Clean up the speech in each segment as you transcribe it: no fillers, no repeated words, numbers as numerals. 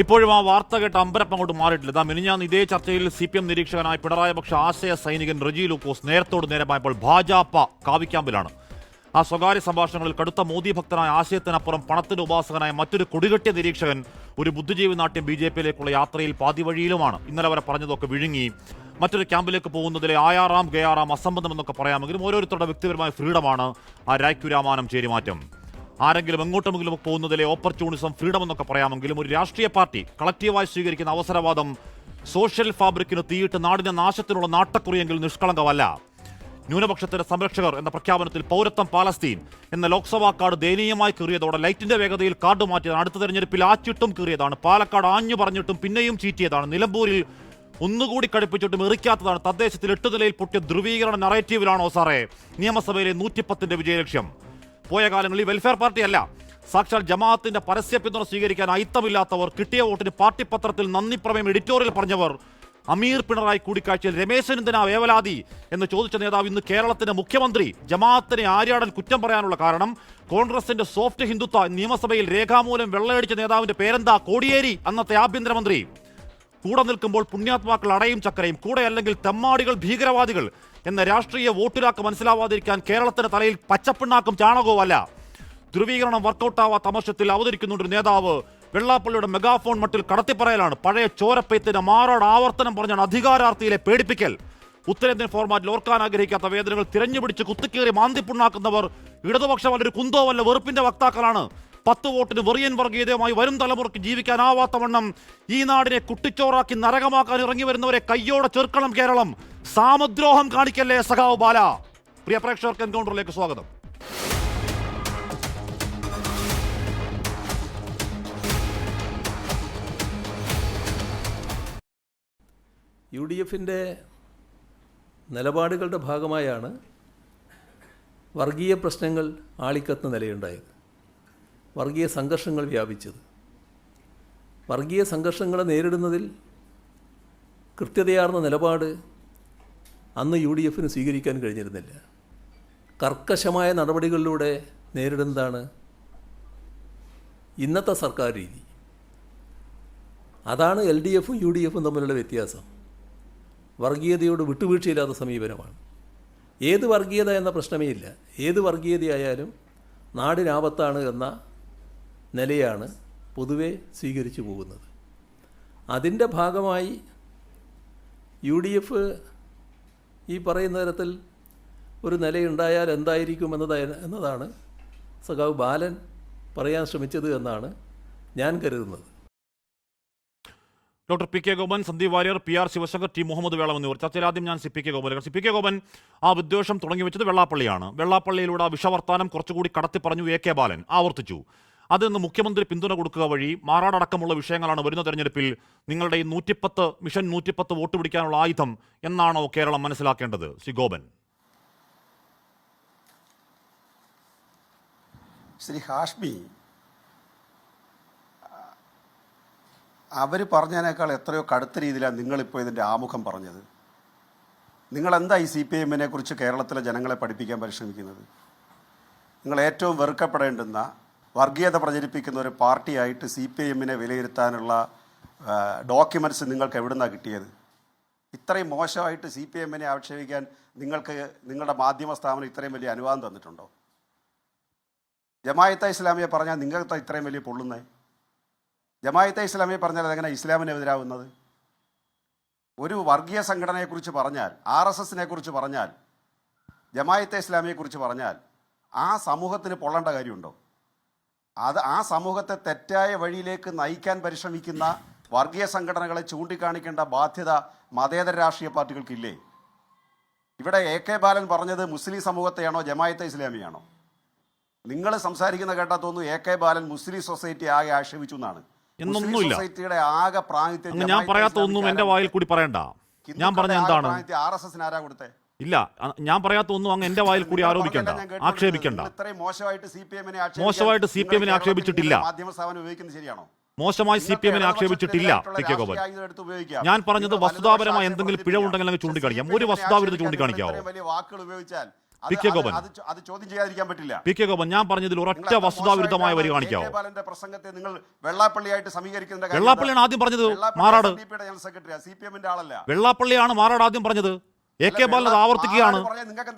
ഇപ്പോഴും ആ വാർത്ത കേട്ട് അമ്പരപ്പം കൊണ്ട് മാറിയിട്ടില്ല. മിനിഞ്ഞാന്ന് ഇതേ ചർച്ചയിൽ CPM നിരീക്ഷകനായ പിണറായി പക്ഷ ആശയ സൈനികൻ റജി ലൂക്കോസ് നേരത്തോട് നേരമായപ്പോൾ ഭാജപ കാവിക്യാമ്പിലാണ്. ആ സ്വകാര്യ സംഭാഷണങ്ങളിൽ കടുത്ത മോദി ഭക്തനായ ആശയത്തിനപ്പുറം പണത്തിന്റെ ഉപാസകനായ മറ്റൊരു കൊടികെട്ടിയ നിരീക്ഷകൻ ഒരു ബുദ്ധിജീവി നാട്യം BJP-യിലേക്കുള്ള യാത്രയിൽ പാതിവഴിയിലുമാണ്. ഇന്നലെ വരെ പറഞ്ഞതൊക്കെ വിഴുങ്ങി മറ്റൊരു ക്യാമ്പിലേക്ക് പോകുന്നതിലെ ആയാറാം ഗയാറാം അസംബന്ധമെന്നൊക്കെ പറയാമെങ്കിലും ഓരോരുത്തരുടെ വ്യക്തിപരമായ ഫ്രീഡമാണ് ആ രായ്ക്കുരാമാനം ചേരിമാറ്റം. ആരെങ്കിലും എങ്ങോട്ടെങ്കിലും പോകുന്നതിലെ ഓപ്പർച്യൂണിസം ഫ്രീഡം എന്നൊക്കെ പറയാമെങ്കിലും ഒരു രാഷ്ട്രീയ പാർട്ടി കളക്റ്റീവായി സ്വീകരിക്കുന്ന അവസരവാദം സോഷ്യൽ ഫാബ്രിക്കിന് തീയിട്ട് നാടിന്റെ നാശത്തിനുള്ള നാട്ടക്കുറിയെങ്കിൽ നിഷ്കളങ്കമല്ല. ന്യൂനപക്ഷത്തിന്റെ സംരക്ഷകർ എന്ന പ്രഖ്യാപനത്തിൽ പൗരത്വം പാലസ്തീൻ എന്ന ലോക്സഭാ കാർഡ് ദയനീയമായി കീറിയതോടെ ലൈറ്റിന്റെ വേഗതയിൽ കാർഡ് മാറ്റിയതാണ്. അടുത്ത തെരഞ്ഞെടുപ്പിൽ ആച്ചിട്ടും കീറിയതാണ്. പാലക്കാട് ആഞ്ഞു പറഞ്ഞിട്ടും പിന്നെയും ചീറ്റിയതാണ്. നിലമ്പൂരിൽ ഒന്നുകൂടി കടുപ്പിച്ചിട്ടും എറിക്കാത്തതാണ്. തദ്ദേശത്തിൽ 8 നിലയിൽ പൊട്ടിയ ധ്രുവീകരണ നറേറ്റീവിലാണോ സാറേ നിയമസഭയിലെ 110ന്റെ വിജയലക്ഷ്യം? പോയ കാലങ്ങളിൽ വെൽഫെയർ പാർട്ടിയല്ല, സാക്ഷാൽ ജമാഅത്തിന്റെ പരസ്യ പിന്തുണ സ്വീകരിക്കാൻ അയിത്തമില്ലാത്തവർ, കിട്ടിയ വോട്ടിന് പാർട്ടി പത്രത്തിൽ നന്ദി പ്രമേയം എഡിറ്റോറിയൽ പറഞ്ഞവർ, അമീർ പിണറായി കൂടിക്കാഴ്ചയിൽ രമേശൻ എന്തിനാ വേവലാതി എന്ന് ചോദിച്ച നേതാവ് ഇന്ന് കേരളത്തിന്റെ മുഖ്യമന്ത്രി. ജമാഅത്തിനെ ആര്യാടൻ കുറ്റം പറയാനുള്ള കാരണം കോൺഗ്രസിന്റെ സോഫ്റ്റ് ഹിന്ദുത്വ നിയമസഭയിൽ രേഖാമൂലം വെള്ളയടിച്ച നേതാവിന്റെ പേരെന്താ? കോടിയേരി, അന്നത്തെ ആഭ്യന്തരമന്ത്രി. കൂടെ നിൽക്കുമ്പോൾ പുണ്യാത്മാക്കൾ അടയും ചക്കരയും, കൂടെ അല്ലെങ്കിൽ തെമ്മാടികൾ ഭീകരവാദികൾ എന്ന രാഷ്ട്രീയ വോട്ടിലാക്ക് മനസ്സിലാവാതിരിക്കാൻ കേരളത്തിന്റെ തലയിൽ പച്ചപ്പിണ്ണാക്കും ചാണകവും അല്ല. ധ്രുവീകരണം വർക്കൗട്ടാവാത്ത അമർഷത്തിൽ അവതരിക്കുന്നുണ്ട് നേതാവ്. വെള്ളാപ്പള്ളിയുടെ മെഗാഫോൺ മട്ടിൽ കടത്തിപ്പറയലാണ്. പഴയ ചോരപ്പെയ്ത്തിന് മാറോട് ആവർത്തനം പറഞ്ഞാണ് അധികാരാർത്ഥിയിലെ പേടിപ്പിക്കൽ. ഉത്തരേന്ത്യൻ ഫോർമാറ്റിൽ ഓർക്കാൻ ആഗ്രഹിക്കാത്ത വേദനകൾ തിരഞ്ഞുപിടിച്ച് കുത്തിക്കേറി മാന്തിപ്പുണ്ണാക്കുന്നവർ ഇടതുപക്ഷമല്ല, ഒരു കുന്തോവല്ല, വെറുപ്പിന്റെ വക്താക്കളാണ്. 10 വോട്ടിന് വെറിയൻ വർഗീയതയുമായി വരും തലമുറയ്ക്ക് ജീവിക്കാനാവാത്ത വണ്ണം ഈ നാടിനെ കുട്ടിച്ചോറാക്കി നരകമാക്കാൻ ഇറങ്ങി വരുന്നവരെ കയ്യോടെ ചെറുക്കണം കേരളം. സാമദ്രോഹം കാണിക്കല്ലേ സഖാവ് ബാല. പ്രിയ പ്രേക്ഷകർക്ക് എൻകൗണ്ടറിലേക്ക് സ്വാഗതം. UDFിൻ്റെ നിലപാടുകളുടെ ഭാഗമായാണ് വർഗീയ പ്രശ്നങ്ങൾ ആളിക്കത്തുന്ന നിലയുണ്ടായത്, വർഗീയ സംഘർഷങ്ങൾ വ്യാപിച്ചത്. വർഗീയ സംഘർഷങ്ങളെ നേരിടുന്നതിൽ കൃത്യതയാർന്ന നിലപാട് അന്ന് UDFിന് സ്വീകരിക്കാൻ കഴിഞ്ഞിരുന്നില്ല. കർക്കശമായ നടപടികളിലൂടെ നേരിടുന്നതാണ് ഇന്നത്തെ സർക്കാർ രീതി. അതാണ് LDFും UDFും തമ്മിലുള്ള വ്യത്യാസം. വർഗീയതയോട് വിട്ടുവീഴ്ചയില്ലാത്ത സമീപനമാണ്. ഏത് വർഗീയത എന്ന പ്രശ്നമേ ഇല്ല. ഏത് വർഗീയതയായാലും നാടിനാപത്താണ് എന്ന നിലയാണ് പൊതുവെ സ്വീകരിച്ചു പോകുന്നത്. അതിൻ്റെ ഭാഗമായി UDF ഈ പറയുന്ന തരത്തിൽ ഒരു നിലയുണ്ടായാൽ എന്തായിരിക്കും എന്നതാണ് സഖാവ് ബാലൻ പറയാൻ ശ്രമിച്ചത് എന്നാണ് ഞാൻ കരുതുന്നത്. Doctor PK Gopan, Sandeep Warrier, PR Sivasankar, T Muhammad Velam എന്നിവർ ചർച്ചയിൽ. ആദ്യം ഞാൻ CPK ഗോപൻ. CPK ഗോപൻ, ആ വിദ്വേഷം തുടങ്ങി വെച്ചത് വെള്ളാപ്പള്ളിയാണ്. വെള്ളാപ്പള്ളിയിലൂടെ ആ വിഷവർത്താനം കുറച്ചുകൂടി കടത്തി പറഞ്ഞു AK ബാലൻ ആവർത്തിച്ചു. അതിന്ന് മുഖ്യമന്ത്രി പിന്തുണ കൊടുക്കുക വഴി മാറാടക്കമുള്ള വിഷയങ്ങളാണ് വരുന്ന തെരഞ്ഞെടുപ്പിൽ നിങ്ങളുടെ ഈ 110 മിഷൻ 110 വോട്ട് പിടിക്കാനുള്ള ആയുധം എന്നാണോ കേരളം മനസ്സിലാക്കേണ്ടത്? ശ്രീ ഗോപൻ. ശ്രീ ഹാഷ്മി, അവർ പറഞ്ഞതിനേക്കാൾ എത്രയോ കടുത്ത രീതിയിലാണ് നിങ്ങളിപ്പോൾ ഇതിൻ്റെ ആമുഖം പറഞ്ഞത്. നിങ്ങളെന്താ ഈ CPMനെ കുറിച്ച് കേരളത്തിലെ ജനങ്ങളെ പഠിപ്പിക്കാൻ പരിശ്രമിക്കുന്നത്? നിങ്ങൾ ഏറ്റവും വെറുക്കപ്പെടേണ്ടുന്ന വർഗീയത പ്രചരിപ്പിക്കുന്ന ഒരു പാർട്ടിയായിട്ട് CPMനെ വിലയിരുത്താനുള്ള ഡോക്യുമെൻറ്റ്സ് നിങ്ങൾക്ക് എവിടുന്നാണ് കിട്ടിയത്? ഇത്രയും മോശമായിട്ട് CPMനെ ആക്ഷേപിക്കാൻ നിങ്ങൾക്ക് നിങ്ങളുടെ മാധ്യമ സ്ഥാപനം ഇത്രയും വലിയ അനുവാദം തന്നിട്ടുണ്ടോ? ജമാഅത്തെ ഇസ്ലാമിയെ പറഞ്ഞാൽ നിങ്ങൾക്ക് ഇത്രയും വലിയ പൊള്ളുന്നേ? ജമാഅത്തെ ഇസ്ലാമിയെ പറഞ്ഞാൽ അതെങ്ങനെ ഇസ്ലാമിനെതിരാവുന്നത്? ഒരു വർഗീയ സംഘടനയെക്കുറിച്ച് പറഞ്ഞാൽ, RSSനെ കുറിച്ച് പറഞ്ഞാൽ, ജമാഅത്തെ ഇസ്ലാമിയെക്കുറിച്ച് പറഞ്ഞാൽ ആ സമൂഹത്തിന് പൊള്ളേണ്ട കാര്യമുണ്ടോ? ആ സമൂഹത്തെ തെറ്റായ വഴിയിലേക്ക് നയിക്കാൻ പരിശ്രമിക്കുന്ന വർഗീയ സംഘടനകളെ ചൂണ്ടിക്കാണിക്കേണ്ട ബാധ്യത മതേതര രാഷ്ട്രീയ പാർട്ടികൾക്കില്ലേ? ഇവിടെ AK ബാലൻ പറഞ്ഞത് മുസ്ലിം സമൂഹത്തെയാണോ ജമാഅത്തെ ഇസ്ലാമിയാണോ? നിങ്ങൾ സംസാരിക്കുന്ന കേട്ടാൽ തോന്നുന്നു AK ബാലൻ മുസ്ലിം സൊസൈറ്റി ആകെ ആക്ഷേപിച്ചു എന്നാണ്. എന്നൊന്നുമില്ല. സൊസൈറ്റിയുടെ ആകെ പ്രാതിനിധ്യം ഞാൻ പറയാത്ത ഒന്നും എന്റെ വായിൽ കൂടി പറയണ്ട. ഞാൻ പറഞ്ഞ എന്താണ്? RSSന് ആരാ കൊടുത്തേ? ഇല്ല, ഞാൻ പറയാത്ത ഒന്നും അങ്ങ് എന്റെ വായിൽ കൂടി ആരോപിക്കണ്ട, ആക്ഷേപിക്കണ്ട. മോശമായിട്ട് CPMനെ ആക്ഷേപിച്ചിട്ടില്ല. മോശമായി CPMനെ ആക്ഷേപിച്ചിട്ടില്ല PK ഗോപൻ. ഞാൻ പറഞ്ഞത് വസ്തുതാപരമായ എന്തെങ്കിലും പിഴവുണ്ടെങ്കിൽ അങ്ങ് ചൂണ്ടിക്കാണിക്കാം. ഒരു വസ്തുതാവിരുദ്ധ ചൂണ്ടിക്കാണിക്കാവോ? പി കെ ഗോപൻ അത് ചോദ്യം ചെയ്യാതിരിക്കാൻ പറ്റില്ല. പി കെ ഗോപൻ, ഞാൻ പറഞ്ഞതിൽ ഒരൊറ്റ വസ്തുതാവിരുദ്ധമായ വരി കാണിക്കാവോ? ബാലന്റെ പ്രസംഗത്തെ നിങ്ങൾ വെള്ളാപ്പള്ളിയായിട്ട് സമീകരിക്കുന്ന വെള്ളാപ്പള്ളിയാണ് ആദ്യം പറഞ്ഞത് മാറാട്. ജനറൽ സെക്രട്ടറി CPM-ന്റെ ആളല്ല. വെള്ളാപ്പള്ളിയാണ് മാറാട് ആദ്യം പറഞ്ഞത്. എ കെ ബാലൻ അത് ആവർത്തിക്കുകയാണ്. നിങ്ങൾക്ക്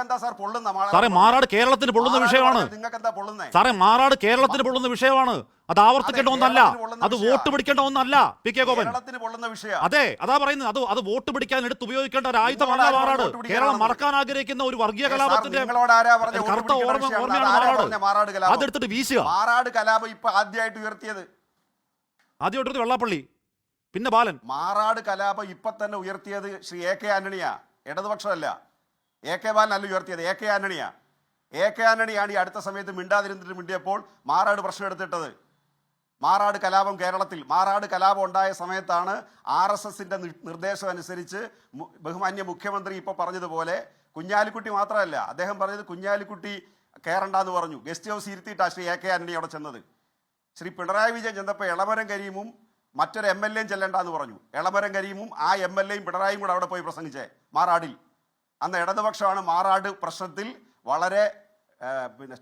എന്താ സാർ പൊള്ളുന്ന? സാറേ, മാറാട് കേരളത്തിന് പൊള്ളുന്ന വിഷയമാണ്. നിങ്ങൾക്ക് എന്താ പൊള്ളുന്നേ? സാറേ, മാറാട് കേരളത്തിന് പൊള്ളുന്ന വിഷയമാണ്. അത് ആവർത്തിക്കേണ്ട ഒന്നല്ല, അത് വോട്ട് പിടിക്കേണ്ട ഒന്നല്ല. പി കെ ഗോപൻ, അതെ, അതാ പറയുന്നത്. അത് വോട്ട് പിടിക്കാൻ എടുത്ത് ഉപയോഗിക്കേണ്ട ഒരു ആയുധമല്ല മാറാട്. കേരളം മറക്കാൻ ആഗ്രഹിക്കുന്ന ഒരു വർഗീയ കലാപത്തിന്റെ കറുത്ത ഓർമ്മയാണ് മാറാട്. അതെടുത്തിട്ട് വീശുക. മാറാട് കലാപം ഇപ്പൊ ആദ്യമായിട്ട് ഉയർത്തിയത് വെള്ളാപ്പള്ളി, പിന്നെ ബാലൻ. മാറാട് കലാപം ഇപ്പൊ തന്നെ ഉയർത്തിയത് ശ്രീ AK ആന്റണിയാ, ഇടതുപക്ഷമല്ല. AK ബാലൻ അല്ല ഉയർത്തിയത്, AK ആന്റണിയാ. AK ആന്റണിയാണ് ഈ അടുത്ത സമയത്ത് മിണ്ടാതിരുന്നിട്ട് മിണ്ടിയപ്പോൾ മാറാട് പ്രശ്നം എടുത്തിട്ടത്. മാറാട് കലാപം കേരളത്തിൽ, മാറാട് കലാപം ഉണ്ടായ സമയത്താണ് RSSന്റെ നിർദ്ദേശം അനുസരിച്ച് ബഹുമാന്യ മുഖ്യമന്ത്രി ഇപ്പോൾ പറഞ്ഞതുപോലെ കുഞ്ഞാലിക്കുട്ടി മാത്രമല്ല, അദ്ദേഹം പറഞ്ഞത് കുഞ്ഞാലിക്കുട്ടി കയറണ്ടെന്ന് പറഞ്ഞു. ഗസ്റ്റ് ഹൗസ് ഇരുത്തിയിട്ടാണ് ശ്രീ AK ആന്റണി അവിടെ ചെന്നത്. ശ്രീ പിണറായി വിജയൻ ചെന്നപ്പോൾ എളമരം കരീമും മറ്റൊരു MLA-യും ചെല്ലണ്ടെന്ന് പറഞ്ഞു. എളമരം കരീമും ആ MLA-യും പിണറായിയും കൂടെ അവിടെ പോയി പ്രസംഗിച്ചേ മാറാടിൽ. അന്ന് ഇടതുപക്ഷമാണ് മാറാട് പ്രശ്നത്തിൽ വളരെ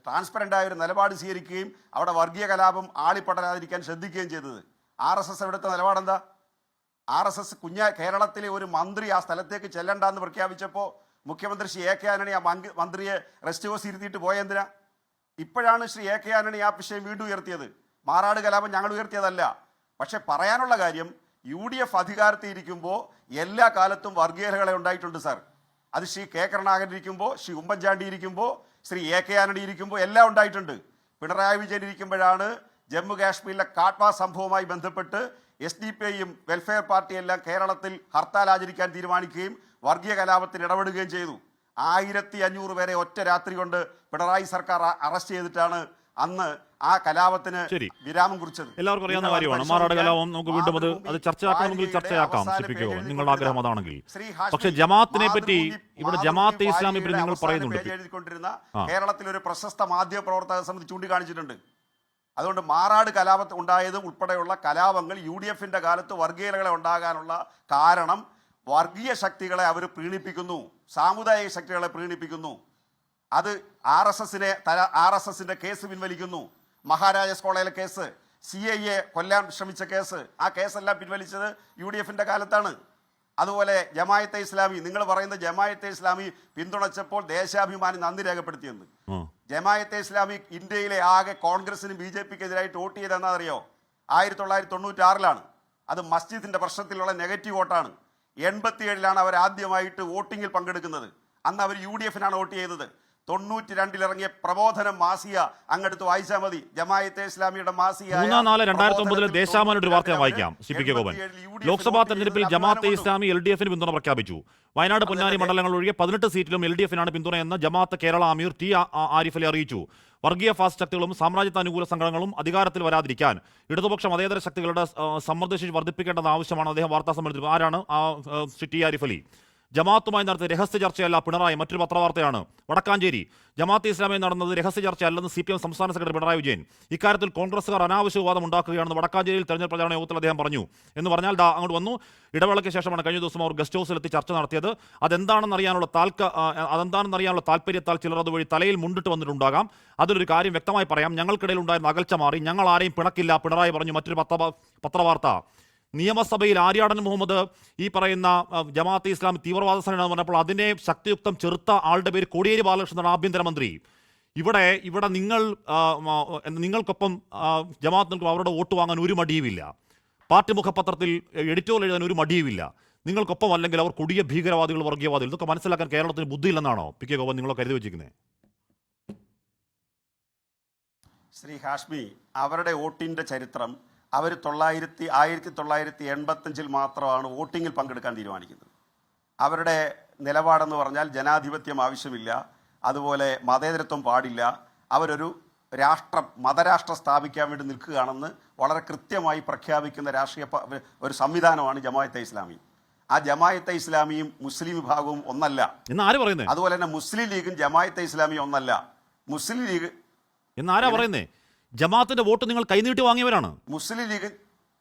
ട്രാൻസ്പെറൻ്റ് ആയ ഒരു നിലപാട് സ്വീകരിക്കുകയും അവിടെ വർഗീയ കലാപം ആളിപ്പടരാതിരിക്കാൻ ശ്രദ്ധിക്കുകയും ചെയ്തത്. RSS എവിടുത്തെ നിലപാടെന്താ? RSS കേരളത്തിലെ ഒരു മന്ത്രി ആ സ്ഥലത്തേക്ക് ചെല്ലണ്ടെന്ന് പ്രഖ്യാപിച്ചപ്പോൾ മുഖ്യമന്ത്രി ശ്രീ AK ആന്റണി ആ മന്ത്രിയെ റെസ്റ്റ് ഹൗസ് ഇരുത്തിയിട്ട് പോയെന്തിനാ? ഇപ്പോഴാണ് ശ്രീ AK ആന്റണി ആ വിഷയം വീണ്ടും ഉയർത്തിയത്. മാറാട് കലാപം ഞങ്ങൾ ഉയർത്തിയതല്ല. പക്ഷെ പറയാനുള്ള കാര്യം, UDF അധികാരത്തിൽ ഇരിക്കുമ്പോൾ എല്ലാ കാലത്തും വർഗീയതകളെ ഉണ്ടായിട്ടുണ്ട് സാർ. അത് ശ്രീ K കരുണാകരൻ ഇരിക്കുമ്പോൾ, ശ്രീ ഉമ്മൻചാണ്ടി ഇരിക്കുമ്പോൾ, ശ്രീ AK ആന്റണി ഇരിക്കുമ്പോൾ എല്ലാം ഉണ്ടായിട്ടുണ്ട്. പിണറായി വിജയൻ ഇരിക്കുമ്പോഴാണ് ജമ്മു കാശ്മീരിലെ കാട്ട്വ സംഭവവുമായി ബന്ധപ്പെട്ട് SDP-യും വെൽഫെയർ പാർട്ടിയെല്ലാം കേരളത്തിൽ ഹർത്താൽ ആചരിക്കാൻ തീരുമാനിക്കുകയും വർഗീയ കലാപത്തിൽ ഇടപെടുകയും ചെയ്തു. 1500 പേരെ ഒറ്റ രാത്രി കൊണ്ട് പിണറായി സർക്കാർ അറസ്റ്റ് ചെയ്തിട്ടാണ് അന്ന് ആ കലാപത്തിന് വിരാമം കുറിച്ചത്. എല്ലാവർക്കും അറിയാവുന്ന കാര്യമാണ്. മാറാട് കലാപം നമുക്ക് വീണ്ടും അത് ചർച്ചയാക്കണമെങ്കിൽ ചർച്ചയാക്കാം. നിങ്ങളുടെ ആഗ്രഹം അതാണെങ്കിൽ. പക്ഷെ ജമാഅത്തിനെ പറ്റി, ഇവിടെ ജമാഅത്തെ ഇസ്ലാമി പറ്റി നിങ്ങൾ പറയുന്നുണ്ട്. എഴുതിക്കൊണ്ടിരുന്ന കേരളത്തിലെ ഒരു പ്രശസ്ത മാധ്യമ പ്രവർത്തക സമിതി ചൂണ്ടിക്കാണിച്ചിട്ടുണ്ട്. അതുകൊണ്ട് മാറാട് കലാപത്ത് ഉണ്ടായതും ഉൾപ്പെടെയുള്ള കലാപങ്ങൾ UDF-ന്റെ കാലത്ത് വർഗീയതകളെ ഉണ്ടാകാനുള്ള കാരണം വർഗീയ ശക്തികളെ അവർ പ്രീണിപ്പിക്കുന്നു, സാമുദായിക ശക്തികളെ പ്രീണിപ്പിക്കുന്നു. അത് RSSന്റെ കേസ് പിൻവലിക്കുന്നു. മഹാരാജാസ് കോളേജിലെ കേസ്, CIA കൊല്ലാൻ ശ്രമിച്ച കേസ്, ആ കേസെല്ലാം പിൻവലിച്ചത് UDF-ന്റെ കാലത്താണ്. അതുപോലെ ജമായത്തെ ഇസ്ലാമി, നിങ്ങൾ പറയുന്ന ജമായത്തെ ഇസ്ലാമി പിന്തുണച്ചപ്പോൾ ദേശാഭിമാനി നന്ദി രേഖപ്പെടുത്തിയെന്ന്. ജമായത്തെ ഇസ്ലാമി ഇന്ത്യയിലെ ആകെ കോൺഗ്രസിനും BJP-ക്കെതിരായിട്ട് വോട്ട് ചെയ്തെന്നറിയോ? 1996-ലാണ്. അത് മസ്ജിദിന്റെ പ്രശ്നത്തിലുള്ള നെഗറ്റീവ് വോട്ടാണ്. 87-ലാണ് അവർ ആദ്യമായിട്ട് വോട്ടിങ്ങിൽ പങ്കെടുക്കുന്നത്. അന്ന് അവർ UDF-നാണ് വോട്ട് ചെയ്തത്. 92-ൽ ഇറങ്ങിയ പ്രബോധനം മാസിക അങ്ങെടുത്ത് വായിച്ചാൽ മതി. ജമാഅത്തെ ഇസ്ലാമിയുടെ മാസിക 3/4/2009 ദേശാമാനൊരു വാർത്ത വായിക്കാം. CPK ഗോപൻ, ലോക്സഭാ തെരഞ്ഞെടുപ്പിൽ ജമാഅത്തെ ഇസ്ലാമി LDF-ന് പിന്തുണ പ്രഖ്യാപിച്ചു. വയനാട് പൊന്നാനി മണ്ഡലങ്ങൾ ഒഴികെ 18 സീറ്റിലും LDF-നാണ് പിന്തുണയെന്ന് ജമാഅത്ത് കേരള അമീർ T ആരിഫ് അലി അറിയിച്ചു. വർഗീയ ഫാസ്റ്റ് ശക്തികളും സാമ്രാജ്യത്വ അനുകൂല സംഘടനകളും അധികാരത്തിൽ വരാതിരിക്കാൻ ഇടതുപക്ഷ മതേതര ശക്തികളുടെ സമ്മർദ്ദശേഷി വർദ്ധിപ്പിക്കേണ്ടത് ആവശ്യമാണ് അദ്ദേഹം വാർത്താ സമ്മേളനത്തിൽ. ആരാണ് T ആരിഫ് അലി? ജമാഅത്തുമായി നടത്തിയ രഹസ്യ ചർച്ചയല്ല പിണറായി. മറ്റൊരു പത്രവാർത്തയാണ്. വടക്കാഞ്ചേരി, ജമാഅത്തെ ഇസ്ലാമിൽ നടന്നത് രഹസ്യ ചർച്ചയല്ലെന്ന് CPM സംസ്ഥാന സെക്രട്ടറി പിണറായി വിജയൻ. ഇക്കാര്യത്തിൽ കോൺഗ്രസുകാർ അനാവശ്യ വിവാദം ഉണ്ടാക്കുകയാണെന്ന് വടക്കാഞ്ചേരിയിൽ തെരഞ്ഞെടുപ്പ് പ്രചാരണ യോഗത്തിൽ അദ്ദേഹം പറഞ്ഞു. എന്ന് പറഞ്ഞാൽ അങ്ങോട്ട് വന്നു. ഇടവേളയ്ക്ക് ശേഷമാണ് കഴിഞ്ഞ ദിവസം അവർ ഗസ്റ്റ് ഹൗസിലെത്തി ചർച്ച നടത്തിയത്. അതെന്താണെന്നറിയാനുള്ള താല്പര്യത്താൽ ചിലർ അതുവഴി തലയിൽ മുണ്ടിട്ട് വന്നിട്ടുണ്ടാകാം. അതിലൊരു കാര്യം വ്യക്തമായി പറയാം, ഞങ്ങൾക്കിടയിൽ ഉണ്ടായിരുന്ന അകൽച്ച മാറി, ഞങ്ങൾ ആരെയും പിണക്കില്ല, പിണറായി പറഞ്ഞു. മറ്റൊരു പത്രവാർത്ത, നിയമസഭയിൽ ആര്യാടൻ മുഹമ്മദ് ഈ പറയുന്ന ജമാഅത്തെ ഇസ്ലാമി തീവ്രവാദ സംഘടന പറഞ്ഞപ്പോൾ അതിനെ ശക്തിയുക്തം ചെറുത്ത ആളുടെ പേര് കോടിയേരി ബാലകൃഷ്ണനാണ്, ആഭ്യന്തരമന്ത്രി. ഇവിടെ നിങ്ങൾക്കൊപ്പം ജമാഅത്തിനും അവരുടെ വോട്ട് വാങ്ങാൻ ഒരു മടിയുമില്ല. പാർട്ടി മുഖപത്രത്തിൽ എഡിറ്റോറിയൽ എഴുതാൻ ഒരു മടിയുമില്ല. നിങ്ങൾക്കൊപ്പം അല്ലെങ്കിൽ അവർ കൊടിയ ഭീകരവാദികൾ, വർഗീയവാദികൾ, ഇതൊക്കെ മനസ്സിലാക്കാൻ കേരളത്തിന് ബുദ്ധിയില്ലെന്നാണോ PK ഗോപൻ നിങ്ങൾ കരുതി വെച്ചിരിക്കുന്നത്? ശ്രീ ഹാഷ്മി, അവരുടെ വോട്ടിൻ്റെ ചരിത്രം, അവർ 1985 മാത്രമാണ് വോട്ടിങ്ങിൽ പങ്കെടുക്കാൻ തീരുമാനിക്കുന്നത്. അവരുടെ നിലപാടെന്ന് പറഞ്ഞാൽ ജനാധിപത്യം ആവശ്യമില്ല, അതുപോലെ മതേതരത്വം പാടില്ല, അവരൊരു മതരാഷ്ട്രം സ്ഥാപിക്കാൻ വേണ്ടി നിൽക്കുകയാണെന്ന് വളരെ കൃത്യമായി പ്രഖ്യാപിക്കുന്ന ഒരു സംവിധാനമാണ് ജമാഅത്തെ ഇസ്ലാമി. ആ ജമാഅത്തെ ഇസ്ലാമിയും മുസ്ലിം വിഭാഗവും ഒന്നല്ല. അതുപോലെ തന്നെ മുസ്ലിം ലീഗും ജമാഅത്തെ ഇസ്ലാമിയും ഒന്നല്ല. മുസ്ലിം ലീഗ് എന്നാരാ പറയുന്നേ? ജമാഅത്തിന്റെ വോട്ട് നിങ്ങൾ കൈനീട്ടി വാങ്ങിയവരാണ്. മുസ്ലിം ലീഗ്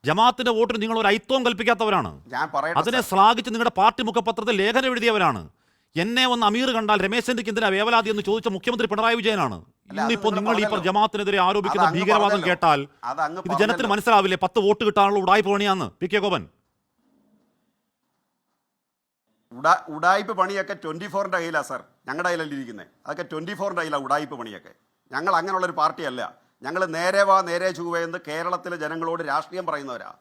ജമാഅത്തിന്റെ വോട്ടിന് നിങ്ങൾ ഒരു ഐത്വം കൽപ്പിക്കാത്തവരാണ്. അതിനെ ശ്ലാഘിച്ച് നിങ്ങളുടെ പാർട്ടി മുഖപത്രത്തിൽ ലേഖനം എഴുതിയവരാണ്. എന്നെ ഒന്ന് അമീർ കണ്ടാൽ രമേശ് ചെന്നിത്തലയ്ക്ക് എന്തിനാ വേവലാതി എന്ന് ചോദിച്ച മുഖ്യമന്ത്രി പിണറായി വിജയനാണ്. ഇന്നിപ്പോ നിങ്ങൾ ഈ ജമാഅത്തിനെതിരെ ആരോപിക്കുന്ന ഭീകരവാദം കേട്ടാൽ ഇത് ജനത്തിന് മനസ്സിലാവില്ലേ 10 വോട്ട് കിട്ടാനുള്ള ഉടായ്പ പണിയാന്ന് പി കെ ഗോപൻ? ഉടായ്പ പണിയൊക്കെ 24-ന്റെ കയ്യിലാണ് സാർ, ഞങ്ങളുടെ കയ്യിലല്ല ഇരിക്കുന്നത്. അതൊക്കെ 24-ന്റെ കയ്യിലാണ് ഉടായ്പ പണിയൊക്കെ. ഞങ്ങൾ അങ്ങനെയുള്ളൊരു പാർട്ടിയല്ല. ഞങ്ങൾ നേരെ വാ നേരെ ചുവയെന്ന് കേരളത്തിലെ ജനങ്ങളോട് രാഷ്ട്രീയം പറയുന്നവരാ.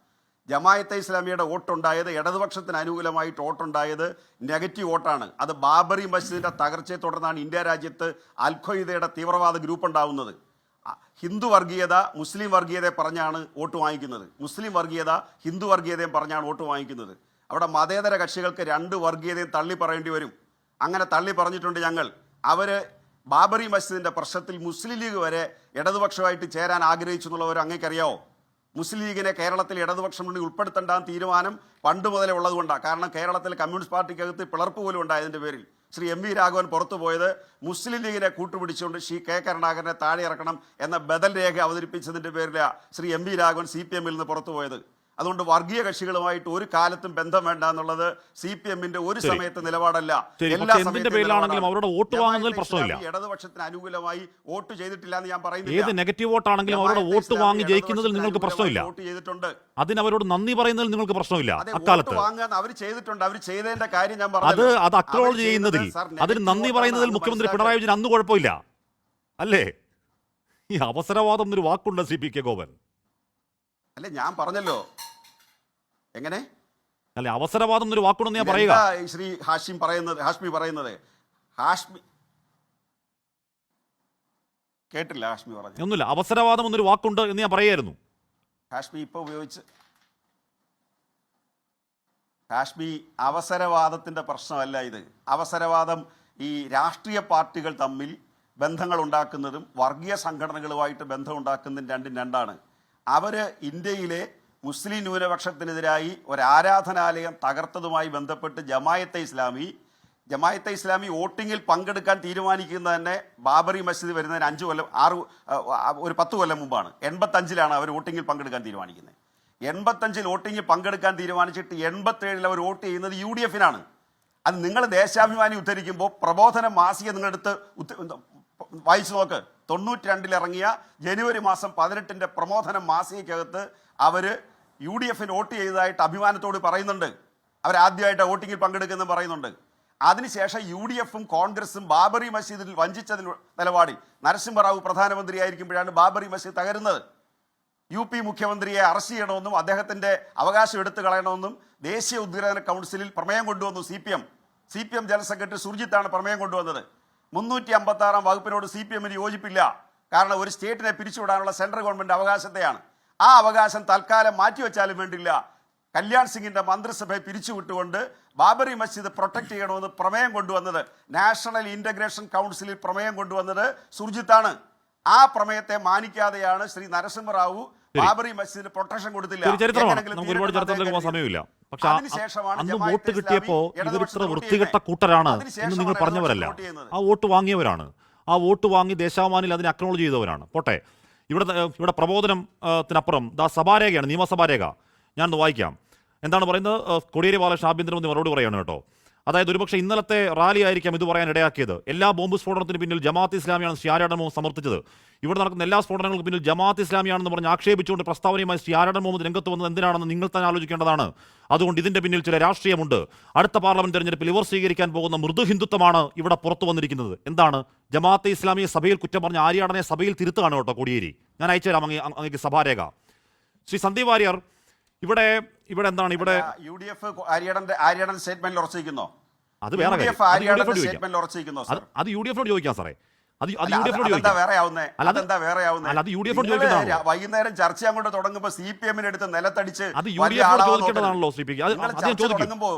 ജമായത്തെ ഇസ്ലാമിയുടെ വോട്ടുണ്ടായത്, ഇടതുപക്ഷത്തിന് അനുകൂലമായിട്ട് വോട്ടുണ്ടായത് നെഗറ്റീവ് വോട്ടാണ്. അത് ബാബറി മസ്ജിദിൻ്റെ തകർച്ചയെ തുടർന്നാണ് ഇന്ത്യ രാജ്യത്ത് അൽ ഖ്വയ്ദയുടെ തീവ്രവാദ ഗ്രൂപ്പ് ഉണ്ടാവുന്നത്. ഹിന്ദു വർഗീയത മുസ്ലിം വർഗീയതയെ പറഞ്ഞാണ് വോട്ട് വാങ്ങിക്കുന്നത്. മുസ്ലിം വർഗീയത ഹിന്ദു വർഗീയതയും പറഞ്ഞാണ് വോട്ട് വാങ്ങിക്കുന്നത്. അവിടെ മതേതര കക്ഷികൾക്ക് 2 വർഗീയതയും തള്ളി പറയേണ്ടി വരും. അങ്ങനെ തള്ളി പറഞ്ഞിട്ടുണ്ട് ഞങ്ങൾ. അവർ ബാബറി മസ്ജിദിൻ്റെ പ്രശ്നത്തിൽ മുസ്ലിം ലീഗ് വരെ ഇടതുപക്ഷമായിട്ട് ചേരാൻ ആഗ്രഹിച്ചു എന്നുള്ളവർ അങ്ങേക്കറിയാവോ? മുസ്ലിം ലീഗിനെ കേരളത്തിൽ ഇടതുപക്ഷം മുന്നിൽ ഉൾപ്പെടുത്തേണ്ട തീരുമാനം പണ്ട് മുതലേ ഉള്ളതുകൊണ്ടാണ്. കാരണം കേരളത്തിൽ കമ്മ്യൂണിസ്റ്റ് പാർട്ടിക്കകത്ത് പിളർപ്പ് പോലും ഉണ്ടായതിൻ്റെ പേരിൽ ശ്രീ എം വി രാഘവൻ പുറത്തു പോയത് മുസ്ലിം ലീഗിനെ കൂട്ടുപിടിച്ചുകൊണ്ട് ശ്രീ കെ കരുണാകരനെ താഴെ ഇറക്കണം എന്ന ബദൽ രേഖ അവതരിപ്പിച്ചതിൻ്റെ പേരിലാണ് Shri M V Raghavan CPM നിന്ന് പുറത്തു പോയത്. അതുകൊണ്ട് വർഗീയ കക്ഷികളുമായിട്ട് ഒരു കാലത്തും ബന്ധം വേണ്ട എന്നുള്ളത് CPM-ന്റെ ഒരു സമയത്ത് നിലപാടല്ല. എല്ലാ സമയത്തും അവരുടെ വോട്ട് വാങ്ങുന്നതിൽ പ്രശ്നമില്ല. ഇടതുപക്ഷത്തിന് അനുകൂലമായി വോട്ട് ചെയ്തിട്ടില്ല എന്ന് ഞാൻ പറയുന്നില്ല. ഏത് നെഗറ്റീവ് വോട്ടാണെങ്കിലും അവരുടെ വോട്ട് വാങ്ങി ജയിക്കുന്നതിൽ നിങ്ങൾക്ക് പ്രശ്നമില്ല. വോട്ട് ചെയ്തിട്ടുണ്ട്. അതിന് അവരോട് നന്ദി പറയുന്നതിൽ നിങ്ങൾക്ക് പ്രശ്നമില്ല. അക്കാലത്ത് വാങ്ങാൻ അവർ ചെയ്തിട്ടുണ്ട്. അവർ ചെയ്തതിന്റെ കാര്യം ഞാൻ പറഞ്ഞു. അത് അക്നോളജ് ചെയ്യുന്നതിൽ, അതിന് നന്ദി പറയുന്നതിൽ മുഖ്യമന്ത്രി പിണറായി വിജയൻ അന്ന് കുഴപ്പമില്ല അല്ലേ? ഈ അവസരവാദം എന്നൊരു വാക്കുണ്ട് CP കെ ഗോപൻ. അല്ലെ ഞാൻ പറഞ്ഞല്ലോ. എങ്ങനെ അല്ലെ അവസരവാദം എന്നൊരു വാക്കുണ്ടെന്ന് ഞാൻ പറയുക. ശ്രീ ഹാഷ്മി പറയുന്നത് കേട്ടില്ല. ഹാഷ്മി പറഞ്ഞു ഒന്നുമില്ല, അവസരവാദം എന്നൊരു വാക്കുണ്ട് എന്ന് ഞാൻ പറയായിരുന്നു. ഹാഷ്മി ഇപ്പൊ ഉപയോഗിച്ച് അവസരവാദത്തിന്റെ പ്രശ്നമല്ല ഇത്. അവസരവാദം ഈ രാഷ്ട്രീയ പാർട്ടികൾ തമ്മിൽ ബന്ധങ്ങൾ ഉണ്ടാക്കുന്നതും വർഗീയ സംഘടനകളുമായിട്ട് ബന്ധം ഉണ്ടാക്കുന്നതും രണ്ടും രണ്ടാണ്. അവർ ഇന്ത്യയിലെ മുസ്ലിം ന്യൂനപക്ഷത്തിനെതിരായി ഒരു ആരാധനാലയം തകർത്തതുമായി ബന്ധപ്പെട്ട് ജമായത്തെ ഇസ്ലാമി വോട്ടിങ്ങിൽ പങ്കെടുക്കാൻ തീരുമാനിക്കുന്നത് തന്നെ ബാബറി മസ്ജിദ് വരുന്നതിന് 10 കൊല്ലം മുമ്പാണ്. 85-ലാണ് അവർ വോട്ടിങ്ങിൽ പങ്കെടുക്കാൻ തീരുമാനിക്കുന്നത്. 85-ൽ വോട്ടിങ്ങിൽ പങ്കെടുക്കാൻ തീരുമാനിച്ചിട്ട് 87-ൽ അവർ വോട്ട് ചെയ്യുന്നത് UDF-നാണ്. അത് നിങ്ങൾ ദേശാഭിമാനി ഉദ്ധരിക്കുമ്പോൾ പ്രബോധന മാസിക നിങ്ങളെടുത്ത് വായിച്ചു നോക്ക്. 92-ൽ ഇറങ്ങിയ ജനുവരി മാസം 18-ന്റെ പ്രബോധന മാസികയ്ക്കകത്ത് അവർ UDF-ന് വോട്ട് ചെയ്തതായിട്ട് അഭിമാനത്തോട് പറയുന്നുണ്ട്. അവരാദ്യമായിട്ട് വോട്ടിങ്ങിൽ പങ്കെടുക്കുന്നത് പറയുന്നുണ്ട്. അതിനുശേഷം UDF-ഉം കോൺഗ്രസും ബാബറി മസ്ജിദിൽ വഞ്ചിച്ചതിൽ നിലപാടിൽ നരസിംഹറാവു പ്രധാനമന്ത്രിയായിരിക്കുമ്പോഴാണ് ബാബറി മസ്ജിദ് തകരുന്നത്. UP മുഖ്യമന്ത്രിയെ അറസ്റ്റ് ചെയ്യണമെന്നും അദ്ദേഹത്തിൻ്റെ അവകാശം എടുത്തു കളയണമെന്നും ദേശീയ ഉദ്ഗ്രഥന കൗൺസിലിൽ പ്രമേയം കൊണ്ടുവന്നു CPM ജനറൽ സെക്രട്ടറി സുർജിത്താണ് പ്രമേയം കൊണ്ടുവന്നത്. 356-ാം വകുപ്പിനോട് CPM-ന് യോജിപ്പില്ല. കാരണം ഒരു സ്റ്റേറ്റിനെ പിരിച്ചുവിടാനുള്ള സെൻട്രൽ ഗവൺമെൻറ് അവകാശത്തെയാണ്. ആ അവകാശം തൽക്കാലം മാറ്റിവെച്ചാലും വേണ്ടില്ല. കല്യാൺ സിംഗിന്റെ മന്ത്രിസഭയെ പിരിച്ചുവിട്ടുകൊണ്ട് ബാബറി മസ്ജിദ് പ്രൊട്ടക്ട് ചെയ്യണമെന്ന് പ്രമേയം കൊണ്ടുവന്നത്, നാഷണൽ ഇന്റഗ്രേഷൻ കൗൺസിലിൽ പ്രമേയം കൊണ്ടുവന്നത് സുർജിത്താണ്. ആ പ്രമേയത്തെ മാനിക്കാതെയാണ് ശ്രീ നരസിംഹറാവു ബാബറി മസ്ജിദിന് പ്രൊട്ടക്ഷൻ കൊടുത്തില്ല. അന്ന് വോട്ട് കിട്ടിയപ്പോ ഇവർ ഇത്ര വൃത്തികെട്ട കൂട്ടരാണ് എന്ന് നിങ്ങൾ പറഞ്ഞവരല്ല. ആ വോട്ട് വാങ്ങിയവരാണ്. ആ വോട്ട് വാങ്ങി ദേശാഭിമാനിയിൽ അതിനെ അക്നോളജ് ചെയ്തവരാണ്. പോട്ടെ, ഇവിടെ പ്രബോധനത്തിനപ്പുറം സഭാരേഖയാണ്, നിയമസഭാരേഖ. ഞാനൊന്ന് വായിക്കാം. എന്താണ് പറയുന്നത്? കോടിയേരി ബാലകൃഷ്ണൻ ആഭ്യന്തരമന്ത്രി മറുപടി പറയാണ് കേട്ടോ. അതായത് ഒരുപക്ഷെ ഇന്നലത്തെ റാലി ആയിരിക്കാം ഇത് പറയാൻ ഇടയാക്കിയത്. എല്ലാ ബോംബ് സ്ഫോടനത്തിന് പിന്നിൽ ജമാഅത്ത് ഇസ്ലാമിയാണ് ശ്രീ ആര്യാടൻ മുഹമ്മദ് സമർത്ഥിച്ചത്. ഇവിടെ നടക്കുന്ന എല്ലാ സ്ഫോടനങ്ങൾക്ക് പിന്നിൽ ജമാഅത്ത് ഇസ്ലാമിയാണെന്ന് പറഞ്ഞ് ആക്ഷേപിച്ചുകൊണ്ട് പ്രസ്താവനയുമായി ശ്രീ ആര്യാടൻ മുഹമ്മദ് രംഗത്ത് വന്നത് എന്തിനാണെന്ന് നിങ്ങൾ തന്നെ ആലോചിക്കേണ്ടതാണ്. അതുകൊണ്ട് ഇതിന്റെ പിന്നിൽ ചില രാഷ്ട്രീയമുണ്ട്. അടുത്ത പാർലമെന്റ് തെരഞ്ഞെടുപ്പിൽ ഇവർ സ്വീകരിക്കാൻ പോകുന്ന മൃദു ഹിന്ദുത്വമാണ് ഇവിടെ പുറത്തു വന്നിരിക്കുന്നത്. എന്താണ്? ജമാഅത്തെ ഇസ്ലാമിയെ സഭയിൽ കുറ്റം പറഞ്ഞ ആര്യാടനെ സഭയിൽ തിരുത്തുകയാണ് കേട്ടോ കോടിയേരി. ഞാൻ അയച്ചുതരാം അങ്ങേക്ക് സഭാരേഖ. ശ്രീ സന്ദീപ് വാര്യർ, ഇവിടെ എന്താണ് ഇവിടെ UDF ആര്യാടൻ സ്റ്റേറ്റ്മെന്റിൽ ഉറച്ചിരിക്കുന്നോ? അത് വേറെ കാര്യം. അത് UDF-നോട് ചോദിക്കാം സാറേ. വൈകുന്നേരം ചർച്ച അങ്ങോട്ട് തുടങ്ങുമ്പോൾ CPM-ന് എടുത്ത് നിലത്തടിച്ച് തുടങ്ങുമ്പോൾ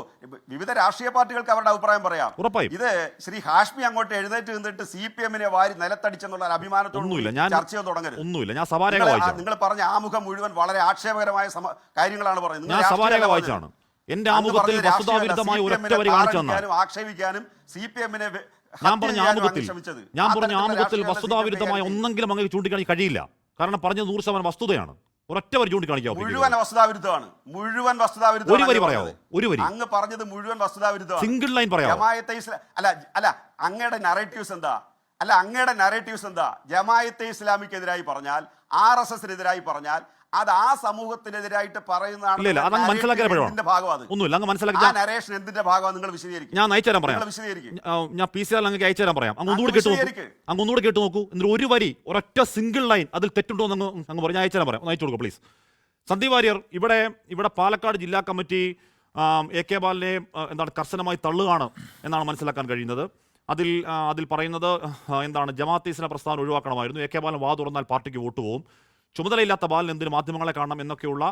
വിവിധ രാഷ്ട്രീയ പാർട്ടികൾക്ക് അവരുടെ അഭിപ്രായം പറയാം. ഇത് ശ്രീ ഹാഷ്മി അങ്ങോട്ട് എഴുന്നേറ്റ് നിന്നിട്ട് CPM-നെ വാരി നിലത്തടിച്ചെന്നുള്ള അഭിമാനത്തോടുകൂടി ചർച്ച തുടങ്ങരുത്. നിങ്ങൾ പറഞ്ഞ ആമുഖം മുഴുവൻ വളരെ ആക്ഷേപകരമായ കാര്യങ്ങളാണ് പറയുന്നത്. എന്റെ ആമുഖത്തിൽ വസ്തുതാവിരുദ്ധമായ ഒരൊറ്റ വരി കാണിച്ചു തന്നാൽ, ആക്ഷേപിക്കാനും CPM-നെ ഞാൻ പറഞ്ഞ ആമുഖത്തിൽ വസ്തുതാവിരുദ്ധമായ ഒന്നെങ്കിലും അങ്ങനെ ചൂണ്ടിക്കാണിക്കാൻ കഴിയില്ല. കാരണം പറഞ്ഞത് 100% വസ്തുതയാണ്. ഒരൊറ്റ വരി ചൂണ്ടിക്കാണിക്കാവോ? മുഴുവൻ വസ്തുതാവിരുദ്ധമാണ്. മുഴുവൻ ഒരു വരി വസ്തുതാവിരുദ്ധമാണ്. പറയാവോ? ഒരു വരി, അങ്ങ് പറഞ്ഞത് മുഴുവൻ വസ്തുതാവിരുദ്ധമാണ്. സിംഗിൾ ലൈൻ പറയാവോ? ജമായത്തെ അല്ല അങ്ങയുടെ നറേറ്റീവ്സ് എന്താ? അങ്ങയുടെ നറേറ്റീവ്സ് എന്താ? ജമായത്തെ ഇസ്ലാമിക്കെതിരായി പറഞ്ഞാൽ, RSSനെതിരായി പറഞ്ഞാൽ അത് ആ സമൂഹത്തിനെതിരായിട്ട് പറയുന്നതാണ്. ഒന്നുമില്ല, അങ്ങ് മനസ്സിലാക്കി. നരേഷൻ എന്തിന്റെ ഭാഗമാണ്? നിങ്ങൾ വിശദീകരിക്കും. ഞാൻ അയച്ചു തരാൻ പറയാം. ഞാൻ PCR അങ്ങ് അയച്ചു തരാൻ പറയാം. അങ്ങ് ഒന്നുകൂടി കേട്ട് നോക്കൂ. എന്നിട്ട് ഒരു വരി, ഒരൊറ്റ സിംഗിൾ ലൈൻ അതിൽ തെറ്റുണ്ടോ എന്ന് അങ്ങ് പറഞ്ഞ് അയച്ചു തരാൻ പറയാം. ഒന്ന് അയച്ചു കൊടുക്കുക പ്ലീസ്. സന്ദീപ് വാര്യർ, ഇവിടെ പാലക്കാട് ജില്ലാ കമ്മിറ്റി AK ബാലനെ എന്താണ് കർശനമായി തള്ളുകയാണ് എന്നാണ് മനസ്സിലാക്കാൻ കഴിയുന്നത്. അതിൽ പറയുന്നത് എന്താണ്, ജമാഅത്തെ ഇസ്ലാം പ്രസ്ഥാനം ഒഴിവാക്കണമായിരുന്നു, AK ബാലൻ വാ തുറന്നാൽ പാർട്ടിക്ക് വോട്ട് പോകും, ചുമതലയില്ലാത്ത ബാലൻ എന്തിന് മാധ്യമങ്ങളെ കാണണം എന്നൊക്കെയുള്ള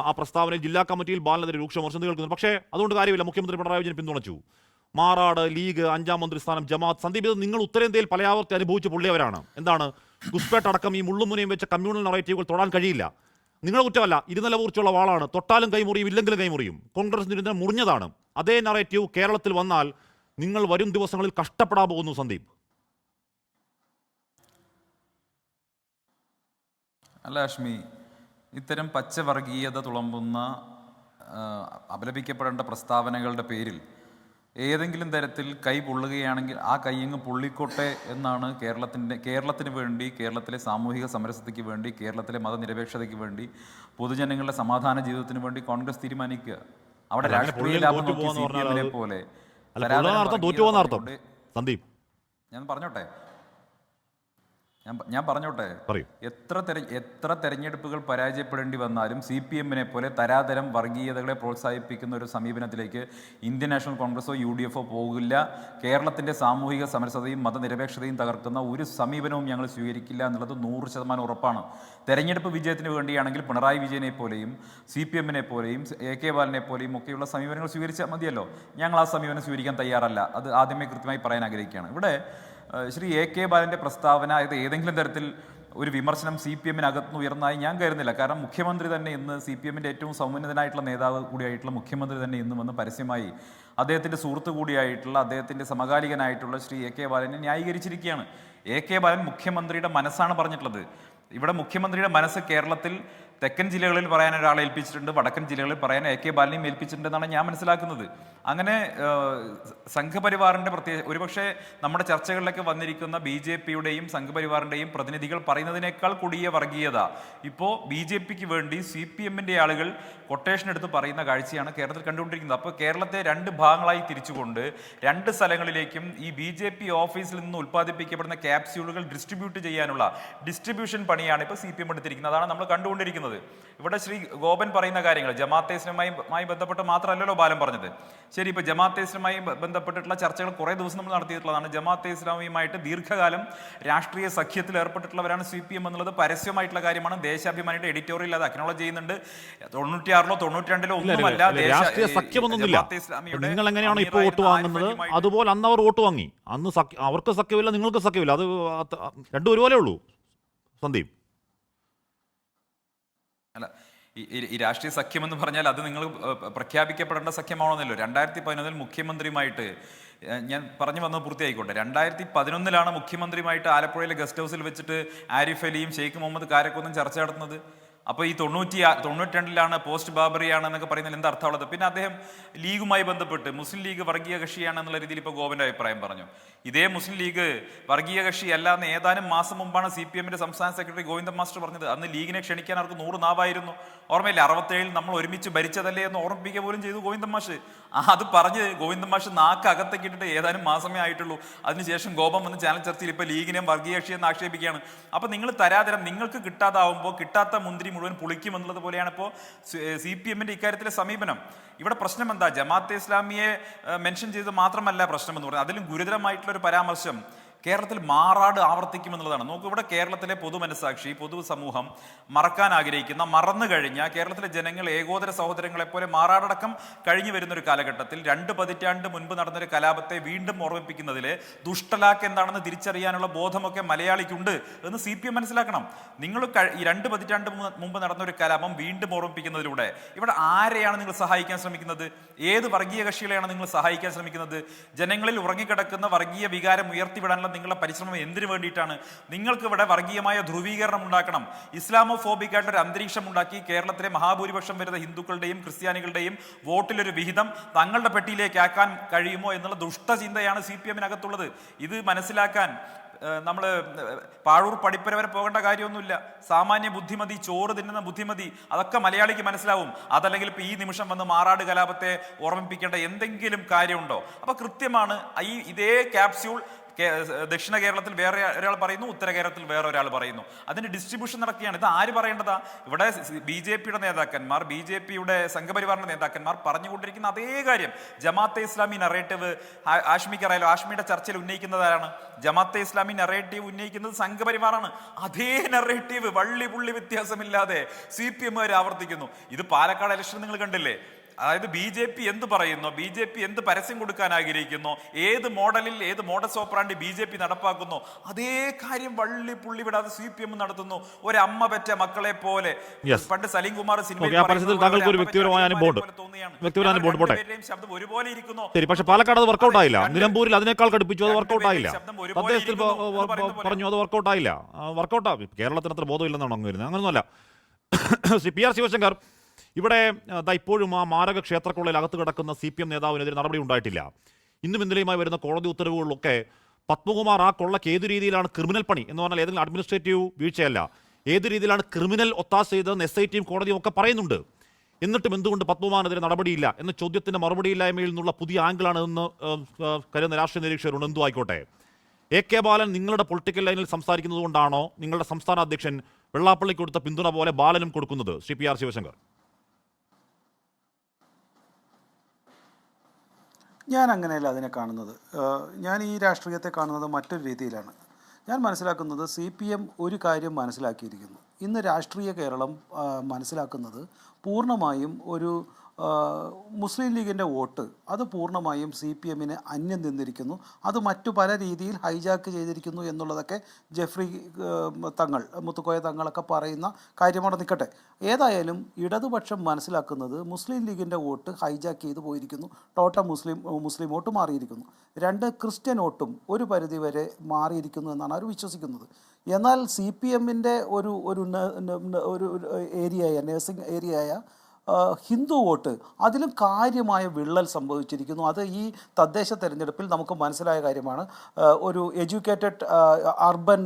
ആ പ്രസ്താവനയിൽ ജില്ലാ കമ്മിറ്റിയിൽ ബാലനെതിരെ രൂക്ഷ വിമർശനം കേൾക്കുന്നു. പക്ഷേ അതുകൊണ്ട് കാര്യമില്ല, മുഖ്യമന്ത്രി പിണറായി വിജയൻ പിന്തുണച്ചു. മാറാട്, ലീഗ്, 5-ാം മന്ത്രിസ്ഥാനം, ജമാഅത്ത്. സന്ദീപ്, ഇത് നിങ്ങൾ ഉത്തരേന്ത്യയിൽ പലയാവർത്തി അനുഭവിച്ച് പൊള്ളിയവരാണ്. എന്താണ്, ഗുസ്പേട്ട അടക്കം ഈ മുള്ളുമുനയും വെച്ച കമ്മ്യൂണൽ നറേറ്റീവുകൾ തൊടാൻ കഴിയില്ല. നിങ്ങളുടെ കുറ്റമല്ല, ഇരുനിലപൂർച്ചുള്ള വാളാണ്. തൊട്ടാലും കൈമുറിയും, ഇല്ലെങ്കിലും കൈമുറിയും. കോൺഗ്രസ് മുറിഞ്ഞതാണ്. അതേ നറേറ്റീവ് കേരളത്തിൽ വന്നാൽ നിങ്ങൾ വരും ദിവസങ്ങളിൽ കഷ്ടപ്പെടാൻ പോകുന്നു സന്ദീപ്. അല്ല അഷ്മി, ഇത്തരം പച്ചവർഗീയത തുളമ്പുന്ന അപലപിക്കപ്പെടേണ്ട പ്രസ്താവനകളുടെ പേരിൽ ഏതെങ്കിലും തരത്തിൽ കൈ പൊള്ളുകയാണെങ്കിൽ ആ കൈയങ്ങ് പൊള്ളിക്കോട്ടെ എന്നാണ് കേരളത്തിന് വേണ്ടി, കേരളത്തിലെ സാമൂഹിക സമരസതയ്ക്ക് വേണ്ടി, കേരളത്തിലെ മതനിരപേക്ഷതയ്ക്ക് വേണ്ടി, പൊതുജനങ്ങളുടെ സമാധാന ജീവിതത്തിന് വേണ്ടി കോൺഗ്രസ് തീരുമാനിക്കുക. അവിടെ രാഷ്ട്രീയ ലാഭം നോക്കി CPM-നെ പോലെ സന്ദീപ്, ഞാൻ പറഞ്ഞോട്ടെ, എത്ര തെരഞ്ഞെടുപ്പുകൾ പരാജയപ്പെടേണ്ടി വന്നാലും CPM-നെ പോലെ തരാതരം വർഗീയതകളെ പ്രോത്സാഹിപ്പിക്കുന്ന ഒരു സമീപനത്തിലേക്ക് ഇന്ത്യൻ നാഷണൽ കോൺഗ്രസോ UDF പോകില്ല. കേരളത്തിൻ്റെ സാമൂഹിക സമരസതയും മതനിരപേക്ഷതയും തകർക്കുന്ന ഒരു സമീപനവും ഞങ്ങൾ സ്വീകരിക്കില്ല എന്നുള്ളത് 100% ഉറപ്പാണ്. തെരഞ്ഞെടുപ്പ് വിജയത്തിന് വേണ്ടിയാണെങ്കിൽ പിണറായി വിജയനെ പോലെയും CPM-നെ പോലെയും AK ബാലനെ പോലെയും ഒക്കെയുള്ള സമീപനങ്ങൾ സ്വീകരിച്ചാൽ മതിയല്ലോ. ഞങ്ങൾ ആ സമീപനം സ്വീകരിക്കാൻ തയ്യാറല്ല. അത് ആദ്യമേ കൃത്യമായി പറയാൻ ആഗ്രഹിക്കുകയാണ്. ഇവിടെ ശ്രീ AK ബാലൻ്റെ പ്രസ്താവന ഇത് ഏതെങ്കിലും തരത്തിൽ ഒരു വിമർശനം CPM-നകത്തുനിന്ന് ഉയർന്നതായി ഞാൻ കരുതുന്നില്ല. കാരണം മുഖ്യമന്ത്രി തന്നെ ഇന്ന് CPM-ന്റെ ഏറ്റവും സമുന്നതനായിട്ടുള്ള നേതാവ് കൂടിയായിട്ടുള്ള മുഖ്യമന്ത്രി തന്നെ ഇന്ന് വന്ന് പരസ്യമായി അദ്ദേഹത്തിൻ്റെ സുഹൃത്തു കൂടിയായിട്ടുള്ള, അദ്ദേഹത്തിൻ്റെ സമകാലികനായിട്ടുള്ള ശ്രീ AK ബാലനെ ന്യായീകരിച്ചിരിക്കുകയാണ്. AK ബാലൻ മുഖ്യമന്ത്രിയുടെ മനസ്സാണ് പറഞ്ഞിട്ടുള്ളത്. ഇവിടെ മുഖ്യമന്ത്രിയുടെ മനസ്സ് കേരളത്തിൽ തെക്കൻ ജില്ലകളിൽ പറയാൻ ഒരാളെ ഏൽപ്പിച്ചിട്ടുണ്ട്, വടക്കൻ ജില്ലകളിൽ പറയാൻ AK ബാലനെയും ഏൽപ്പിച്ചിട്ടുണ്ടെന്നാണ് ഞാൻ മനസ്സിലാക്കുന്നത്. അങ്ങനെ സംഘപരിവാറിൻ്റെ ഒരുപക്ഷെ നമ്മുടെ ചർച്ചകളിലൊക്കെ വന്നിരിക്കുന്ന BJP-യുടെയും സംഘപരിവാറിൻ്റെയും പ്രതിനിധികൾ പറയുന്നതിനേക്കാൾ കൊടിയ വർഗീയത ഇപ്പോൾ BJP-ക്ക് വേണ്ടി CPM-ന്റെ ആളുകൾ കൊട്ടേഷൻ എടുത്ത് പറയുന്ന കാഴ്ചയാണ് കേരളത്തിൽ കണ്ടുകൊണ്ടിരിക്കുന്നത്. അപ്പോൾ കേരളത്തെ രണ്ട് ഭാഗങ്ങളായി തിരിച്ചുകൊണ്ട് രണ്ട് സ്ഥലങ്ങളിലേക്കും ഈ BJP ഓഫീസിൽ നിന്ന് ഉൽപ്പാദിപ്പിക്കപ്പെടുന്ന ക്യാപ്സ്യൂളുകൾ ഡിസ്ട്രിബ്യൂട്ട് ചെയ്യാനുള്ള ഡിസ്ട്രിബ്യൂഷൻ പണിയാണ് ഇപ്പോൾ CPM എടുത്തിരിക്കുന്നത്. അതാണ് നമ്മൾ കണ്ടുകൊണ്ടിരിക്കുന്നത്. ഇവിടെ ശ്രീ ഗോപൻ പറയുന്ന കാര്യങ്ങൾ ജമാഅത്തെ ഇസ്ലാമുമായി ബന്ധപ്പെട്ട് മാത്രമല്ലല്ലോ ബാലൻ പറഞ്ഞത്. ശരി, ഇപ്പോൾ ജമാഅത്തെ ഇസ്ലാമുമായി ബന്ധപ്പെട്ടിട്ടുള്ള ചർച്ചകൾ കുറേ ദിവസം നമ്മൾ നടത്തിയിട്ടുള്ളതാണ്. ജമാഅത്തെ ഇസ്ലാമിയുമായിട്ട് ദീർഘകാലം രാഷ്ട്രീയ സഖ്യത്തിൽ ഏർപ്പെട്ടിട്ടുള്ളവരാണ് CPM എന്നുള്ളത് പരസ്യമായിട്ടുള്ള കാര്യമാണ്. ദേശാഭിമാനിയുടെ എഡിറ്റോറിയൽ അത് അക്നോളജ് ചെയ്യുന്നുണ്ട്. 96-ലോ 92-ലോ ഒന്നുമല്ല രാഷ്ട്രീയ സഖ്യമൊന്നുമില്ല. നിങ്ങൾ എങ്ങനെയാണ് ഇപ്പോൾ വോട്ട് വാങ്ങുന്നത് അതുപോലെ അന്ന് അവർ വോട്ട് വാങ്ങി. അന്ന് അവർക്ക് സഖ്യമില്ല, നിങ്ങൾക്ക് സഖ്യമില്ല. അത് രണ്ടും ഒരുപോലെ ഉള്ളൂ സന്ദീപ്. അല്ല, ഈ രാഷ്ട്രീയ സഖ്യം എന്ന് പറഞ്ഞാൽ അത് നിങ്ങൾ പ്രഖ്യാപിക്കപ്പെടേണ്ട സഖ്യമാണെന്നല്ലോ. 2011 മുഖ്യമന്ത്രിയുമായിട്ട് ഞാൻ പറഞ്ഞു വന്നത് പൂർത്തിയായിക്കോട്ടെ. 2011 മുഖ്യമന്ത്രിയുമായിട്ട് ആലപ്പുഴയിലെ ഗസ്റ്റ് ഹൗസിൽ വെച്ചിട്ട് ആരിഫ് അലിയും ഷെയ്ഖ് മുഹമ്മദ് കാരക്കൊന്നും ചർച്ച നടത്തുന്നത്. അപ്പോൾ ഈ 92-ലാണ് പോസ്റ്റ് ബാബറിയാണെന്നൊക്കെ പറയുന്നതിൽ എന്താ അർത്ഥമുള്ളത്? പിന്നെ അദ്ദേഹം ലീഗുമായി ബന്ധപ്പെട്ട് മുസ്ലിം ലീഗ് വർഗീയ കക്ഷിയാണെന്നുള്ള രീതിയിൽ ഇപ്പോൾ ഗോപന്റെ അഭിപ്രായം പറഞ്ഞു. ഇതേ മുസ്ലിം ലീഗ് വർഗീയ കക്ഷി അല്ലാന്ന് ഏതാനും മാസം മുമ്പാണ് CPM-ന്റെ സംസ്ഥാന സെക്രട്ടറി ഗോവിന്ദൻ മാസ്റ്റർ പറഞ്ഞത്. അന്ന് ലീഗിനെ ക്ഷണിക്കാൻ അവർക്ക് 100 നാവായിരുന്നു. ഓർമ്മയില്ല? 67 നമ്മൾ ഒരുമിച്ച് ഭരിച്ചതല്ലേ എന്ന് ഓർമ്മിപ്പിക്കുക പോലും ചെയ്തു ഗോവിന്ദൻ മാഷ്. അത് പറഞ്ഞ് ഗോവിന്ദൻ മാഷ് നാക്ക് അകത്തേക്ക് ഇട്ടിട്ട് ഏതാനും മാസമേ ആയിട്ടുള്ളൂ. അതിനുശേഷം ഗോപം വന്ന് ചാനൽ ചർച്ചയിൽ ഇപ്പോൾ ലീഗിനെയും വർഗീയ കക്ഷിയെന്ന് ആക്ഷേപിക്കുകയാണ്. അപ്പോൾ നിങ്ങൾ തരാതരം നിങ്ങൾക്ക് കിട്ടാതാവുമ്പോൾ കിട്ടാത്ത മുന്തിരി മുഴുവൻ പുളിക്കുമെന്നുള്ളത് പോലെയാണ് ഇപ്പോൾ CPM-ന്റെ ഇക്കാര്യത്തിലെ സമീപനം. ഇവിടെ പ്രശ്നം എന്താ? ജമാഅത്തെ ഇസ്ലാമിയെ മെൻഷൻ ചെയ്ത് മാത്രമല്ല പ്രശ്നം എന്ന് പറയുന്നത്, അതിലും ഗുരുതരമായിട്ടുള്ള ഒരു പരാമർശം കേരളത്തിൽ മാറാട് ആവർത്തിക്കുമെന്നുള്ളതാണ്. നോക്കൂ, ഇവിടെ കേരളത്തിലെ പൊതുമനസാക്ഷി, പൊതുസമൂഹം മറക്കാൻ ആഗ്രഹിക്കുന്ന, മറന്നു കഴിഞ്ഞ കേരളത്തിലെ ജനങ്ങൾ ഏകോദര സഹോദരങ്ങളെപ്പോലെ മാറാടക്കം കഴിഞ്ഞു വരുന്നൊരു കാലഘട്ടത്തിൽ 2 പതിറ്റാണ്ട് മുൻപ് നടന്നൊരു കലാപത്തെ വീണ്ടും ഓർമ്മിപ്പിക്കുന്നതിൽ ദുഷ്ടലാക്ക് എന്താണെന്ന് തിരിച്ചറിയാനുള്ള ബോധമൊക്കെ മലയാളിക്കുണ്ട് എന്ന് CPM മനസ്സിലാക്കണം. നിങ്ങൾ ഈ 2 പതിറ്റാണ്ട് മുമ്പ് നടന്നൊരു കലാപം വീണ്ടും ഓർമ്മിപ്പിക്കുന്നതിലൂടെ ഇവിടെ ആരെയാണ് നിങ്ങൾ സഹായിക്കാൻ ശ്രമിക്കുന്നത്? ഏത് വർഗീയ കക്ഷികളെയാണ് നിങ്ങൾ സഹായിക്കാൻ ശ്രമിക്കുന്നത്? ജനങ്ങളിൽ ഉറങ്ങിക്കിടക്കുന്ന വർഗീയ വികാരം ഉയർത്തിവിടാനുള്ള ഉണ്ടാക്കാനുള്ള നിങ്ങളുടെ പരിശ്രമം എന്തിനു വേണ്ടിയിട്ടാണ്? നിങ്ങൾക്ക് ഇവിടെ വർഗീയമായ ധ്രുവീകരണം ഉണ്ടാക്കണം, ഇസ്ലാമോഫോബിക് ആയിട്ടുള്ള ഒരു അന്തരീക്ഷം ഉണ്ടാക്കി കേരളത്തിലെ മഹാഭൂരിപക്ഷം വരുന്ന ഹിന്ദുക്കളുടെയും ക്രിസ്ത്യാനികളുടെയും വോട്ടിലൊരു വിഹിതം തങ്ങളുടെ പെട്ടിയിലേക്ക് ആക്കാൻ കഴിയുമോ എന്നുള്ള ദുഷ്ടചിന്തയാണ് CPM-നകത്തുള്ളത്. ഇത് മനസ്സിലാക്കാൻ നമ്മൾ പാഴൂർ പടിപ്പര വരെ പോകേണ്ട കാര്യമൊന്നുമില്ല. സാമാന്യ ബുദ്ധിമതി, ചോറ് തിന്നുന്ന ബുദ്ധിമതി, അതൊക്കെ മലയാളിക്ക് മനസ്സിലാവും. അതല്ലെങ്കിൽ ഇപ്പം ഈ നിമിഷം വന്ന് മാറാട് കലാപത്തെ ഓർമ്മിപ്പിക്കേണ്ട എന്തെങ്കിലും കാര്യമുണ്ടോ? അപ്പൊ കൃത്യമാണ് ഇതേ ക്യാപ്സ്യൂൾ ദക്ഷിണ കേരളത്തിൽ വേറെ ഒരാൾ പറയുന്നു, ഉത്തര കേരളത്തിൽ വേറെ ഒരാൾ പറയുന്നു. അതിന്റെ ഡിസ്ട്രിബ്യൂഷൻ നടക്കുകയാണ്. ഇത് ആര് പറയേണ്ടതാ? ഇവിടെ BJP-യുടെ നേതാക്കന്മാർ, BJP-യുടെ സംഘപരിവാറിന്റെ നേതാക്കന്മാർ പറഞ്ഞുകൊണ്ടിരിക്കുന്ന അതേ കാര്യം. ജമാഅത്തെ ഇസ്ലാമി നറേറ്റീവ് ആഷ്മിക്ക് അറിയാലോ, ആഷ്മിയുടെ ചർച്ചയിൽ ഉന്നയിക്കുന്നതാരാണ്? ജമാഅത്തെ ഇസ്ലാമി നറേറ്റീവ് ഉന്നയിക്കുന്നത് സംഘപരിവാറാണ്. അതേ നറേറ്റീവ് വള്ളി പുള്ളി വ്യത്യാസമില്ലാതെ CPM-കാർ ആവർത്തിക്കുന്നു. ഇത് പാലക്കാട് ഇലക്ഷൻ നിങ്ങൾ കണ്ടില്ലേ? അതായത് BJP എന്ത് പറയുന്നു, BJP എന്ത് പരസ്യം കൊടുക്കാൻ ആഗ്രഹിക്കുന്നു, ഏത് മോഡലിൽ ഏത് മോഡസ് ഓപ്പറാണ്ടി BJP നടപ്പാക്കുന്നു, അതേ കാര്യം വള്ളി പുള്ളി വിടാതെ CPM നടത്തുന്നു. ഒരമ്മ പെറ്റ മക്കളെ പോലെ. പണ്ട് സലീം കുമാർ ശബ്ദം ഒരുപോലെ ഇരിക്കുന്നു. ശരി, പക്ഷെ പാലക്കാട് അത് വർക്കൗട്ട് ആയില്ല. നിലമ്പൂരിൽ അതിനേക്കാൾ കടുപ്പിച്ചു, അത് വർക്കൗട്ട് ആയില്ല. തദ്ദേശത്തിൽ പറഞ്ഞു, അത് വർക്കൗട്ട് ആയില്ല. വർക്കൗട്ടാകും. കേരളത്തിന് അത്ര ബോധമില്ലെന്നാണ് അങ്ങ് വരുന്നത്. അങ്ങനൊന്നുമല്ല. PR ശിവശങ്കർ, ഇവിടെ ഇപ്പോഴും ആ മാരക ക്ഷേത്രക്കുള്ളിൽ അകത്ത് കിടക്കുന്ന CPM നേതാവിനെതിരെ നടപടി ഉണ്ടായിട്ടില്ല. ഇന്നും ഇന്നലെയുമായി വരുന്ന കോടതി ഉത്തരവുകളിലൊക്കെ പത്മകുമാർ ആ കൊള്ളക്ക് ഏത് രീതിയിലാണ് ക്രിമിനൽ പണി എന്ന് പറഞ്ഞാൽ ഏതെങ്കിലും അഡ്മിനിസ്ട്രേറ്റീവ് വീഴ്ചയല്ല, ഏത് രീതിയിലാണ് ക്രിമിനൽ ഒത്താശ ചെയ്തതെന്ന് SIT-യും കോടതിയും ഒക്കെ പറയുന്നുണ്ട്. എന്നിട്ടും എന്തുകൊണ്ട് പത്മകുമാറിനെതിരെ നടപടിയില്ല എന്ന ചോദ്യത്തിന്റെ മറുപടിയില്ലായ്മയിൽ നിന്നുള്ള പുതിയ ആംഗിളാണ് എന്ന് കരുതുന്ന രാഷ്ട്രീയ നിരീക്ഷകരുണ്ട്. എന്തു ആയിക്കോട്ടെ, AK ബാലൻ നിങ്ങളുടെ പൊളിറ്റിക്കൽ ലൈനിൽ സംസാരിക്കുന്നത് കൊണ്ടാണോ നിങ്ങളുടെ സംസ്ഥാന അധ്യക്ഷൻ വെള്ളാപ്പള്ളിക്ക് കൊടുത്ത പിന്തുണ പോലെ ബാലനും കൊടുക്കുന്നത്? ശ്രീ PR ശിവശങ്കർ. ഞാൻ അങ്ങനെയല്ല അതിനെ കാണുന്നത്. ഞാൻ ഈ രാഷ്ട്രീയത്തെ കാണുന്നത് മറ്റൊരു രീതിയിലാണ്. ഞാൻ മനസ്സിലാക്കുന്നത് CPM ഒരു കാര്യം മനസ്സിലാക്കിയിരിക്കുന്നു. ഇന്ന് രാഷ്ട്രീയ കേരളം മനസ്സിലാക്കുന്നത് പൂർണ്ണമായും ഒരു മുസ്ലിം ലീഗിൻ്റെ വോട്ട് അത് പൂർണ്ണമായും CPM-ന് അന്യം നിന്നിരിക്കുന്നു. അത് മറ്റു പല രീതിയിൽ ഹൈജാക്ക് ചെയ്തിരിക്കുന്നു എന്നുള്ളതൊക്കെ ജെഫ്രി തങ്ങൾ, മുത്തുക്കോയ തങ്ങളൊക്കെ പറയുന്ന കാര്യമവിടെ നിൽക്കട്ടെ. ഏതായാലും ഇടതുപക്ഷം മനസ്സിലാക്കുന്നത് മുസ്ലിം ലീഗിൻ്റെ വോട്ട് ഹൈജാക്ക് ചെയ്ത് പോയിരിക്കുന്നു. ടോട്ടൽ മുസ്ലിം വോട്ട് മാറിയിരിക്കുന്നു. 2 ക്രിസ്ത്യൻ വോട്ടും ഒരു പരിധിവരെ മാറിയിരിക്കുന്നു എന്നാണ് അവർ വിശ്വസിക്കുന്നത്. എന്നാൽ CPM-ൻ്റെ ഒരു ഏരിയയായ നേഴ്സിംഗ് ഏരിയയായ ഹിന്ദു വോട്ട് അതിലും കാര്യമായ വിള്ളൽ സംഭവിച്ചിരിക്കുന്നു. അത് ഈ തദ്ദേശ തെരഞ്ഞെടുപ്പിൽ നമുക്ക് മനസ്സിലായ കാര്യമാണ്. ഒരു എഡ്യൂക്കേറ്റഡ് അർബൻ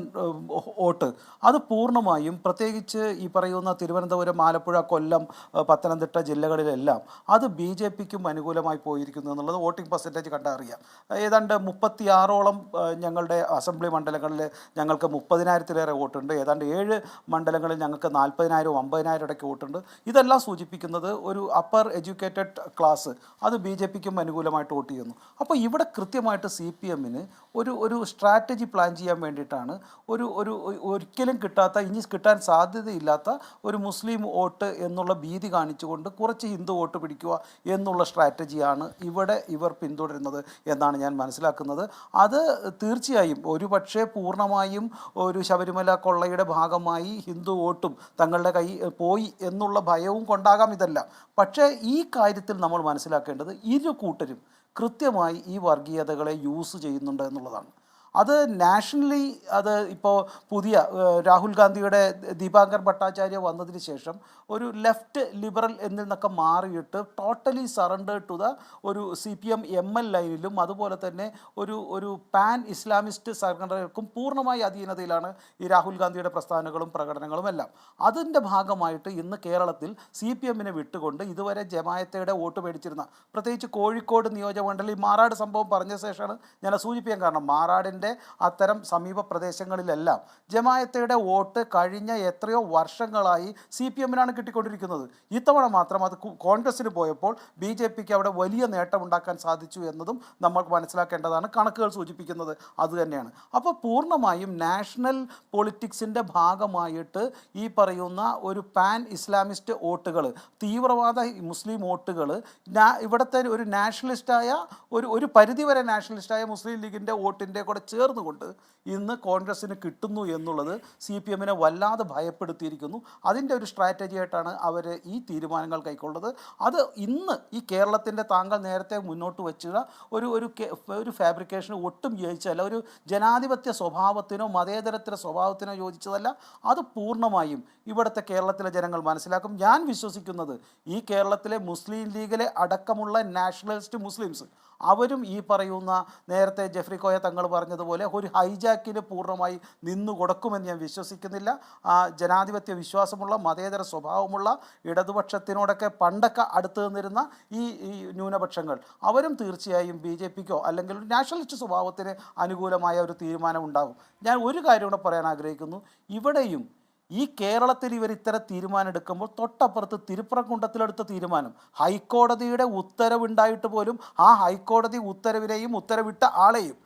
വോട്ട് അത് പൂർണ്ണമായും, പ്രത്യേകിച്ച് ഈ പറയുന്ന തിരുവനന്തപുരം, ആലപ്പുഴ, കൊല്ലം, പത്തനംതിട്ട ജില്ലകളിലെല്ലാം അത് BJP-ക്കും അനുകൂലമായി പോയിരിക്കുന്നു എന്നുള്ളത് വോട്ടിംഗ് പെർസെൻറ്റേജ് കണ്ടാൽ അറിയാം. ഏതാണ്ട് 36ഓളം ഞങ്ങളുടെ അസംബ്ലി മണ്ഡലങ്ങളിൽ ഞങ്ങൾക്ക് 30,000-ലേറെ വോട്ടുണ്ട്. ഏതാണ്ട് 7 മണ്ഡലങ്ങളിൽ ഞങ്ങൾക്ക് 40,000 50,000 ഇടയ്ക്ക് വോട്ടുണ്ട്. ഇതെല്ലാം സൂചിപ്പിക്കുന്നത് ഒരു അപ്പർ എഡ്യൂക്കേറ്റഡ് ക്ലാസ് അത് BJP-ക്കും അനുകൂലമായിട്ട് വോട്ട് ചെയ്യുന്നു. അപ്പോൾ ഇവിടെ കൃത്യമായിട്ട് CPM-ന് ഒരു സ്ട്രാറ്റജി പ്ലാൻ ചെയ്യാൻ വേണ്ടിയിട്ടാണ് ഒരിക്കലും കിട്ടാത്ത, ഇനി കിട്ടാൻ സാധ്യതയില്ലാത്ത ഒരു മുസ്ലിം വോട്ട് എന്നുള്ള ഭീതി കാണിച്ചുകൊണ്ട് കുറച്ച് ഹിന്ദു വോട്ട് പിടിക്കുക എന്നുള്ള സ്ട്രാറ്റജിയാണ് ഇവിടെ ഇവർ പിന്തുടരുന്നത് എന്നാണ് ഞാൻ മനസ്സിലാക്കുന്നത്. അത് തീർച്ചയായും ഒരുപക്ഷെ പൂർണ്ണമായും ഒരു ശബരിമല കൊള്ളയുടെ ഭാഗമായി ഹിന്ദു വോട്ടും തങ്ങളുടെ കൈ പോയി എന്നുള്ള ഭയവും കൊണ്ടാകാം ഇതെല്ലാം. പക്ഷേ ഈ കാര്യത്തിൽ നമ്മൾ മനസ്സിലാക്കേണ്ടത് ഇരു കൂട്ടരും കൃത്യമായി ഈ വർഗീയതകളെ യൂസ് ചെയ്യുന്നുണ്ട് എന്നുള്ളതാണ്. അത് നാഷണലി, അത് ഇപ്പോൾ പുതിയ രാഹുൽ ഗാന്ധിയുടെ ദീപാങ്കർ ഭട്ടാചാര്യ വന്നതിന് ശേഷം ഒരു ലെഫ്റ്റ് ലിബറൽ എന്നിൽ നിന്നൊക്കെ മാറിയിട്ട് ടോട്ടലി സറണ്ടേഡ് ടു ദ ഒരു CPM ML ലൈനിലും അതുപോലെ തന്നെ ഒരു പാൻ ഇസ്ലാമിസ്റ്റ് സംഘടനകൾക്കും പൂർണ്ണമായി അധീനതയിലാണ് ഈ രാഹുൽ ഗാന്ധിയുടെ പ്രസ്ഥാനങ്ങളും പ്രകടനങ്ങളും എല്ലാം. അതിൻ്റെ ഭാഗമായിട്ട് ഇന്ന് കേരളത്തിൽ CPM-നെ വിട്ടുകൊണ്ട് ഇതുവരെ ജമായത്തയുടെ വോട്ട് മേടിച്ചിരുന്ന, പ്രത്യേകിച്ച് കോഴിക്കോട് നിയോജകമണ്ഡലം, ഈ മാറാട് സംഭവം പറഞ്ഞ ശേഷമാണ് ഞാൻ സൂചിപ്പിക്കാൻ കാരണം. മാറാടിൻ്റെ അത്തരം സമീപ പ്രദേശങ്ങളിലെല്ലാം ജമായത്തയുടെ വോട്ട് കഴിഞ്ഞ എത്രയോ വർഷങ്ങളായി CPM-നാണ് കിട്ടിക്കൊണ്ടിരിക്കുന്നത്. ഇത്തവണ മാത്രം അത് കോൺഗ്രസ്സിന് പോയപ്പോൾ BJP-ക്ക് അവിടെ വലിയ നേട്ടമുണ്ടാക്കാൻ സാധിച്ചു എന്നതും നമ്മൾ മനസ്സിലാക്കേണ്ടതാണ്. കണക്കുകൾ സൂചിപ്പിക്കുന്നത് അതുതന്നെയാണ്. അപ്പോൾ പൂർണ്ണമായും നാഷണൽ പൊളിറ്റിക്സിൻ്റെ ഭാഗമായിട്ട് ഈ പറയുന്ന ഒരു പാൻ ഇസ്ലാമിസ്റ്റ് വോട്ടുകൾ, തീവ്രവാദ മുസ്ലിം വോട്ടുകൾ, ഇവിടുത്തെ ഒരു നാഷണലിസ്റ്റായ ഒരു പരിധിവരെ നാഷണലിസ്റ്റായ മുസ്ലിം ലീഗിൻ്റെ വോട്ടിൻ്റെ കൂടെ ചേർന്നുകൊണ്ട് ഇന്ന് കോൺഗ്രസ്സിന് കിട്ടുന്നു എന്നുള്ളത് CPM വല്ലാതെ ഭയപ്പെടുത്തിയിരിക്കുന്നു. അതിൻ്റെ ഒരു സ്ട്രാറ്റജി ആയിട്ടാണ് അവർ ഈ തീരുമാനങ്ങൾ കൈക്കൊള്ളത്. അത് ഇന്ന് ഈ കേരളത്തിൻ്റെ താങ്കൾ നേരത്തെ മുന്നോട്ട് വെച്ചുള്ള ഒരു ഫാബ്രിക്കേഷൻ ഒട്ടും യോജിച്ചല്ല, ഒരു ജനാധിപത്യ സ്വഭാവത്തിനോ മതേതരത്തിൻ്റെ സ്വഭാവത്തിനോ യോജിച്ചതല്ല. അത് പൂർണ്ണമായും ഇവിടുത്തെ കേരളത്തിലെ ജനങ്ങൾ മനസ്സിലാക്കും. ഞാൻ വിശ്വസിക്കുന്നത് ഈ കേരളത്തിലെ മുസ്ലിം ലീഗിലെ അടക്കമുള്ള നാഷണലിസ്റ്റ് മുസ്ലിംസ് അവരും ഈ പറയുന്ന നേരത്തെ ജെഫ്രി കോയ തങ്ങൾ പറഞ്ഞതുപോലെ ഒരു ഹൈജാക്കിന് പൂർണ്ണമായി നിന്നു കൊടുക്കുമെന്ന് ഞാൻ വിശ്വസിക്കുന്നില്ല. ജനാധിപത്യ വിശ്വാസമുള്ള മതേതര സ്വഭാവമുള്ള ഇടതുപക്ഷത്തിനോടൊക്കെ പണ്ടൊക്കെ അടുത്ത് നിന്നിരുന്ന ഈ ന്യൂനപക്ഷങ്ങൾ അവരും തീർച്ചയായും BJPക്കോ അല്ലെങ്കിൽ നാഷണലിസ്റ്റ് സ്വഭാവത്തിന് അനുകൂലമായ ഒരു തീരുമാനം ഉണ്ടാകും. ഞാൻ ഒരു കാര്യം കൂടെ പറയാൻ ആഗ്രഹിക്കുന്നു. ഇവിടെയും ഈ കേരളത്തിൽ ഇവർ ഇത്തരം തീരുമാനം എടുക്കുമ്പോൾ തൊട്ടപ്പുറത്ത് തിരുപ്പറംകുണ്ടത്തിലെടുത്ത തീരുമാനം ഹൈക്കോടതിയുടെ ഉത്തരവുണ്ടായിട്ട് പോലും ആ ഹൈക്കോടതി ഉത്തരവിനെയും ഉത്തരവിട്ട ആളെയും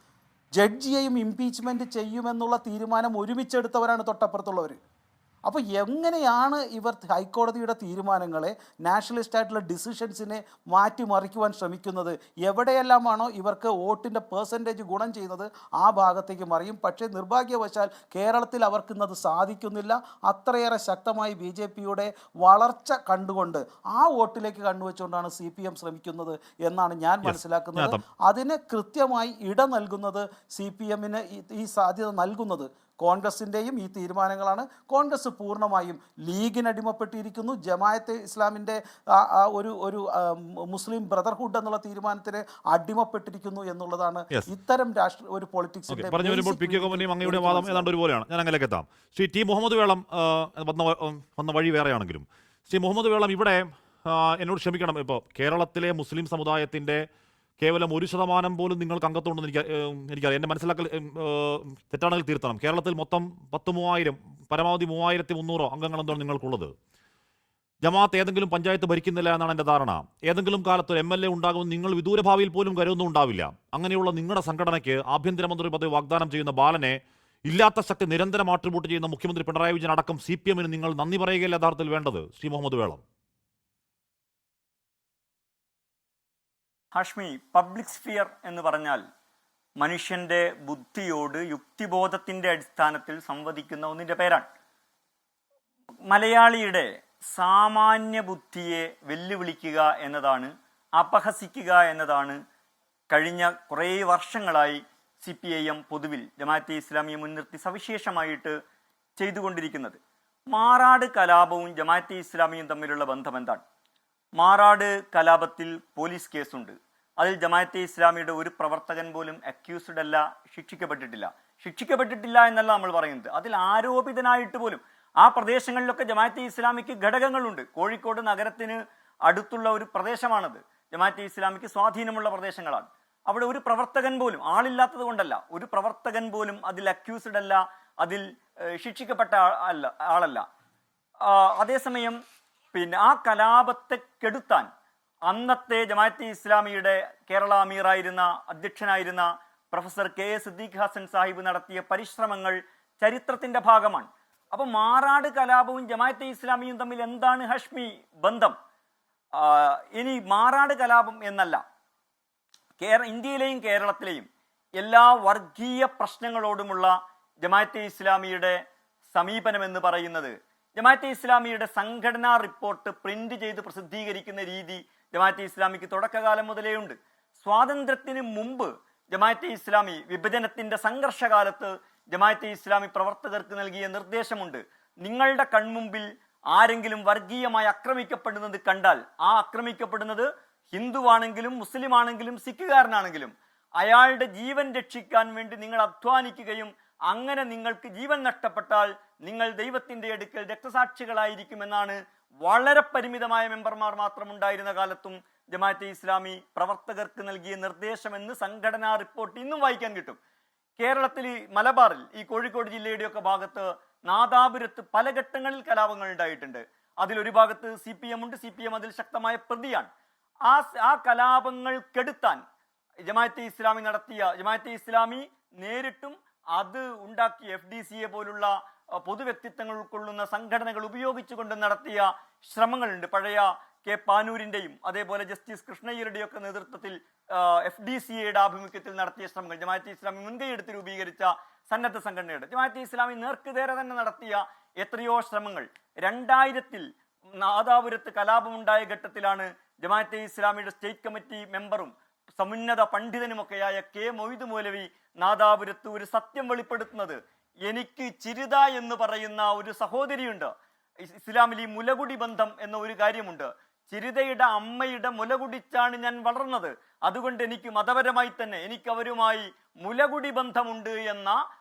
ജഡ്ജിയെയും ഇംപീച്ച്മെൻറ്റ് ചെയ്യുമെന്നുള്ള തീരുമാനം ഒരുമിച്ചെടുത്തവരാണ് തൊട്ടപ്പുറത്തുള്ളവർ. അപ്പോൾ എങ്ങനെയാണ് ഇവർ ഹൈക്കോടതിയുടെ തീരുമാനങ്ങളെ നാഷണലിസ്റ്റ് ആയിട്ടുള്ള ഡിസിഷൻസിനെ മാറ്റിമറിക്കുവാൻ ശ്രമിക്കുന്നത്? എവിടെയെല്ലാമാണോ ഇവർക്ക് വോട്ടിൻ്റെ പെർസെൻറ്റേജ് ഗുണം ചെയ്യുന്നത് ആ ഭാഗത്തേക്ക് മറിയും. പക്ഷേ നിർഭാഗ്യവശാൽ കേരളത്തിൽ അവർക്കിന്നത് സാധിക്കുന്നില്ല. അത്രയേറെ ശക്തമായി BJPയുടെ വളർച്ച കണ്ടുകൊണ്ട് ആ വോട്ടിലേക്ക് കണ്ണുവെച്ചുകൊണ്ടാണ് CPM ശ്രമിക്കുന്നത് എന്നാണ് ഞാൻ മനസ്സിലാക്കുന്നത്. അതിന് കൃത്യമായി ഇട നൽകുന്നത് CPMന് ഈ സാധ്യത നൽകുന്നത് കോൺഗ്രസിൻ്റെയും ഈ തീരുമാനങ്ങളാണ്. കോൺഗ്രസ് പൂർണ്ണമായും ലീഗിനടിമപ്പെട്ടിരിക്കുന്നു. ജമായത്തെ ഇസ്ലാമിൻ്റെ ഒരു മുസ്ലിം ബ്രദർഹുഡ് എന്നുള്ള തീരുമാനത്തിന് അടിമപ്പെട്ടിരിക്കുന്നു എന്നുള്ളതാണ് ഇത്തരം ഒരു പൊളിറ്റിക്സിന്റെ. പറഞ്ഞു വരുമ്പോൾ PK കോമന്റെയും അങ്ങയുടെ വാദം ഏതാണ്ട് ഒരുപോലെയാണ്. ഞാൻ അങ്ങനെയൊക്കെ എത്താം. ശ്രീ T മുഹമ്മദ് വേളം വന്ന വഴി വേറെയാണെങ്കിലും ശ്രീ മുഹമ്മദ് വേളം ഇവിടെ എന്നോട് ക്ഷമിക്കണം, ഇപ്പോൾ കേരളത്തിലെ മുസ്ലിം സമുദായത്തിൻ്റെ കേവലം 1% പോലും നിങ്ങൾക്ക് അംഗത്വമുണ്ടെന്ന് എനിക്കറിയാം. എൻ്റെ മനസ്സിലാക്കൽ തെറ്റാണെങ്കിൽ തീർത്തണം. കേരളത്തിൽ മൊത്തം 10,000 പരമാവധി 3,300 അംഗങ്ങളെന്താണ് നിങ്ങൾക്കുള്ളത്. ജമാഅത്ത് ഏതെങ്കിലും പഞ്ചായത്ത് ഭരിക്കുന്നില്ല എന്നാണ് എൻ്റെ ധാരണ. ഏതെങ്കിലും കാലത്ത് ഒരു MLA ഉണ്ടാകുമെന്ന് നിങ്ങൾ വിദൂര ഭാവിയിൽ പോലും കരുതുന്നുണ്ടാവില്ല. അങ്ങനെയുള്ള നിങ്ങളുടെ സംഘടനയ്ക്ക് ആഭ്യന്തരമന്ത്രി പദവി വാഗ്ദാനം ചെയ്യുന്ന ബാലനെ ഇല്ലാത്ത ശക്തി നിരന്തരം ആട്രിബ്യൂട്ട് ചെയ്യുന്ന മുഖ്യമന്ത്രി പിണറായി വിജയൻ അടക്കം CPMന് നിങ്ങൾ നന്ദി പറയുകയല്ല യഥാർത്ഥത്തിൽ വേണ്ടത്? ശ്രീ മുഹമ്മദ് വേളം. ഹാഷ്മി, പബ്ലിക് സ്ഫിയർ എന്ന് പറഞ്ഞാൽ മനുഷ്യൻ്റെ ബുദ്ധിയോട് യുക്തിബോധത്തിൻ്റെ അടിസ്ഥാനത്തിൽ സംവദിക്കുന്ന ഒന്നിൻ്റെ പേരാണ്. മലയാളിയുടെ സാമാന്യ ബുദ്ധിയെ വെല്ലുവിളിക്കുക എന്നതാണ്, അപഹസിക്കുക എന്നതാണ് കഴിഞ്ഞ കുറേ വർഷങ്ങളായി CPIM പൊതുവിൽ ജമാഅത്തെ ഇസ്ലാമിയെ മുൻനിർത്തി സവിശേഷമായിട്ട് ചെയ്തുകൊണ്ടിരിക്കുന്നത്. മാറാട് കലാപവും ജമാഅത്തെ ഇസ്ലാമിയും തമ്മിലുള്ള ബന്ധം എന്താണ്? മാറാട് കലാപത്തിൽ പോലീസ് കേസുണ്ട്. അതിൽ ജമാഅത്തെ ഇസ്ലാമിയുടെ ഒരു പ്രവർത്തകൻ പോലും അക്യൂസ്ഡ് അല്ല, ശിക്ഷിക്കപ്പെട്ടിട്ടില്ല എന്നല്ല നമ്മൾ പറയുന്നത്. അതിൽ ആരോപിതനായിട്ട് പോലും ആ പ്രദേശങ്ങളിലൊക്കെ ജമാഅത്തെ ഇസ്ലാമിക്ക് ഘടകങ്ങളുണ്ട്. കോഴിക്കോട് നഗരത്തിന് അടുത്തുള്ള ഒരു പ്രദേശമാണത്. ജമാഅത്തെ ഇസ്ലാമിക്ക് സ്വാധീനമുള്ള പ്രദേശങ്ങളാണ്. അവിടെ ഒരു പ്രവർത്തകൻ പോലും, ആളില്ലാത്തത് കൊണ്ടല്ല, ഒരു പ്രവർത്തകൻ പോലും അതിൽ അക്യൂസ്ഡ് അല്ല, അതിൽ ശിക്ഷിക്കപ്പെട്ട ആളല്ല. അതേസമയം ആ കലാപത്തെ കെടുത്താൻ അന്നത്തെ ജമാഅത്തെ ഇസ്ലാമിയുടെ കേരള അമീറായിരുന്ന അധ്യക്ഷനായിരുന്ന പ്രൊഫസർ KA സിദ്ദീഖ് ഹസൻ സാഹിബ് നടത്തിയ പരിശ്രമങ്ങൾ ചരിത്രത്തിന്റെ ഭാഗമാണ്. അപ്പോൾ മാറാട് കലാപവും ജമാഅത്തെ ഇസ്ലാമിയും തമ്മിൽ എന്താണ് ഹാഷ്മി ബന്ധം? ഇനി മാറാട് കലാപം എന്നല്ല, ഇന്ത്യയിലെയും കേരളത്തിലെയും എല്ലാ വർഗീയ പ്രശ്നങ്ങളോടുമുള്ള ജമാഅത്തെ ഇസ്ലാമിയുടെ സമീപനം എന്ന് പറയുന്നത്, ജമാഅത്തെ ഇസ്ലാമിയുടെ സംഘടനാ റിപ്പോർട്ട് പ്രിന്റ് ചെയ്ത് പ്രസിദ്ധീകരിക്കുന്ന രീതി ജമാഅത്തെ ഇസ്ലാമിക്ക് തുടക്കകാലം മുതലേ ഉണ്ട്. സ്വാതന്ത്ര്യത്തിന് മുമ്പ് ജമാഅത്തെ ഇസ്ലാമി വിഭജനത്തിന്റെ സംഘർഷകാലത്ത് ജമാഅത്തെ ഇസ്ലാമി പ്രവർത്തകർക്ക് നൽകിയ നിർദ്ദേശമുണ്ട്. നിങ്ങളുടെ കൺമുമ്പിൽ ആരെങ്കിലും വർഗീയമായി ആക്രമിക്കപ്പെടുന്നത് കണ്ടാൽ, ആ ആക്രമിക്കപ്പെടുന്നത് ഹിന്ദുവാണെങ്കിലും മുസ്ലിം ആണെങ്കിലും സിഖുകാരനാണെങ്കിലും അയാളുടെ ജീവൻ രക്ഷിക്കാൻ വേണ്ടി നിങ്ങൾ അധ്വാനിക്കുകയും അങ്ങനെ നിങ്ങൾക്ക് ജീവൻ നഷ്ടപ്പെട്ടാൽ നിങ്ങൾ ദൈവത്തിന്റെ അടുക്കൽ രക്തസാക്ഷികളായിരിക്കുമെന്നാണ് വളരെ പരിമിതമായ മെമ്പർമാർ മാത്രം ഉണ്ടായിരുന്ന കാലത്തും ജമാഅത്തെ ഇസ്ലാമി പ്രവർത്തകർക്ക് നൽകിയ നിർദ്ദേശമെന്ന് സംഘടനാ റിപ്പോർട്ട് ഇന്നും വായിക്കാൻ കിട്ടും. കേരളത്തിൽ മലബാറിൽ ഈ കോഴിക്കോട് ജില്ലയുടെയൊക്കെ ഭാഗത്ത് നാദാപുരത്ത് പല ഘട്ടങ്ങളിൽ കലാപങ്ങൾ ഉണ്ടായിട്ടുണ്ട്. അതിലൊരു ഭാഗത്ത് CPM ഉണ്ട്. CPM അതിൽ ശക്തമായ പ്രതിയാണ്. ആ കലാപങ്ങൾ കെടുത്താൻ ജമാഅത്തെ ഇസ്ലാമി നേരിട്ടും അത് ഉണ്ടാക്കിയ FDCA പോലുള്ള പൊതുവ്യക്തിത്വങ്ങൾ ഉൾക്കൊള്ളുന്ന സംഘടനകൾ ഉപയോഗിച്ചുകൊണ്ട് നടത്തിയ ശ്രമങ്ങളുണ്ട്. പഴയ കെ പാനൂരിന്റെയും അതേപോലെ ജസ്റ്റിസ് കൃഷ്ണയ്യരുടെയും ഒക്കെ നേതൃത്വത്തിൽ FDCA-യുടെ ആഭിമുഖ്യത്തിൽ നടത്തിയ ശ്രമങ്ങൾ, ജമാഅത്തെ ഇസ്ലാമി മുൻകൈയെടുത്ത് രൂപീകരിച്ച സന്നദ്ധ സംഘടനയുടെ, ജമാഅത്തെ ഇസ്ലാമി നേർക്കുനേരെ തന്നെ നടത്തിയ എത്രയോ ശ്രമങ്ങൾ. 2000-ൽ നാദാപുരത്ത് കലാപമുണ്ടായ ഘട്ടത്തിലാണ് ജമാഅത്തെ ഇസ്ലാമിയുടെ സ്റ്റേറ്റ് കമ്മിറ്റി മെമ്പറും സമുന്നത പണ്ഡിതനുമൊക്കെയായ കെ മൊയ്ദ് മൗലവി നാദാപുരത്ത് ഒരു സത്യം വെളിപ്പെടുത്തുന്നത്. എനിക്ക് ചിരിത എന്ന് പറയുന്ന ഒരു സഹോദരിയുണ്ട്. ഇസ്ലാമിൽ ഈ മുലകുടി ബന്ധം എന്ന ഒരു കാര്യമുണ്ട്. ചിരിതയുടെ അമ്മയുടെ മുലകുടിച്ചാണ് ഞാൻ വളർന്നത്, അതുകൊണ്ട് എനിക്ക് മതപരമായി തന്നെ എനിക്ക് അവരുമായി മുലകുടി ബന്ധമുണ്ട് എന്ന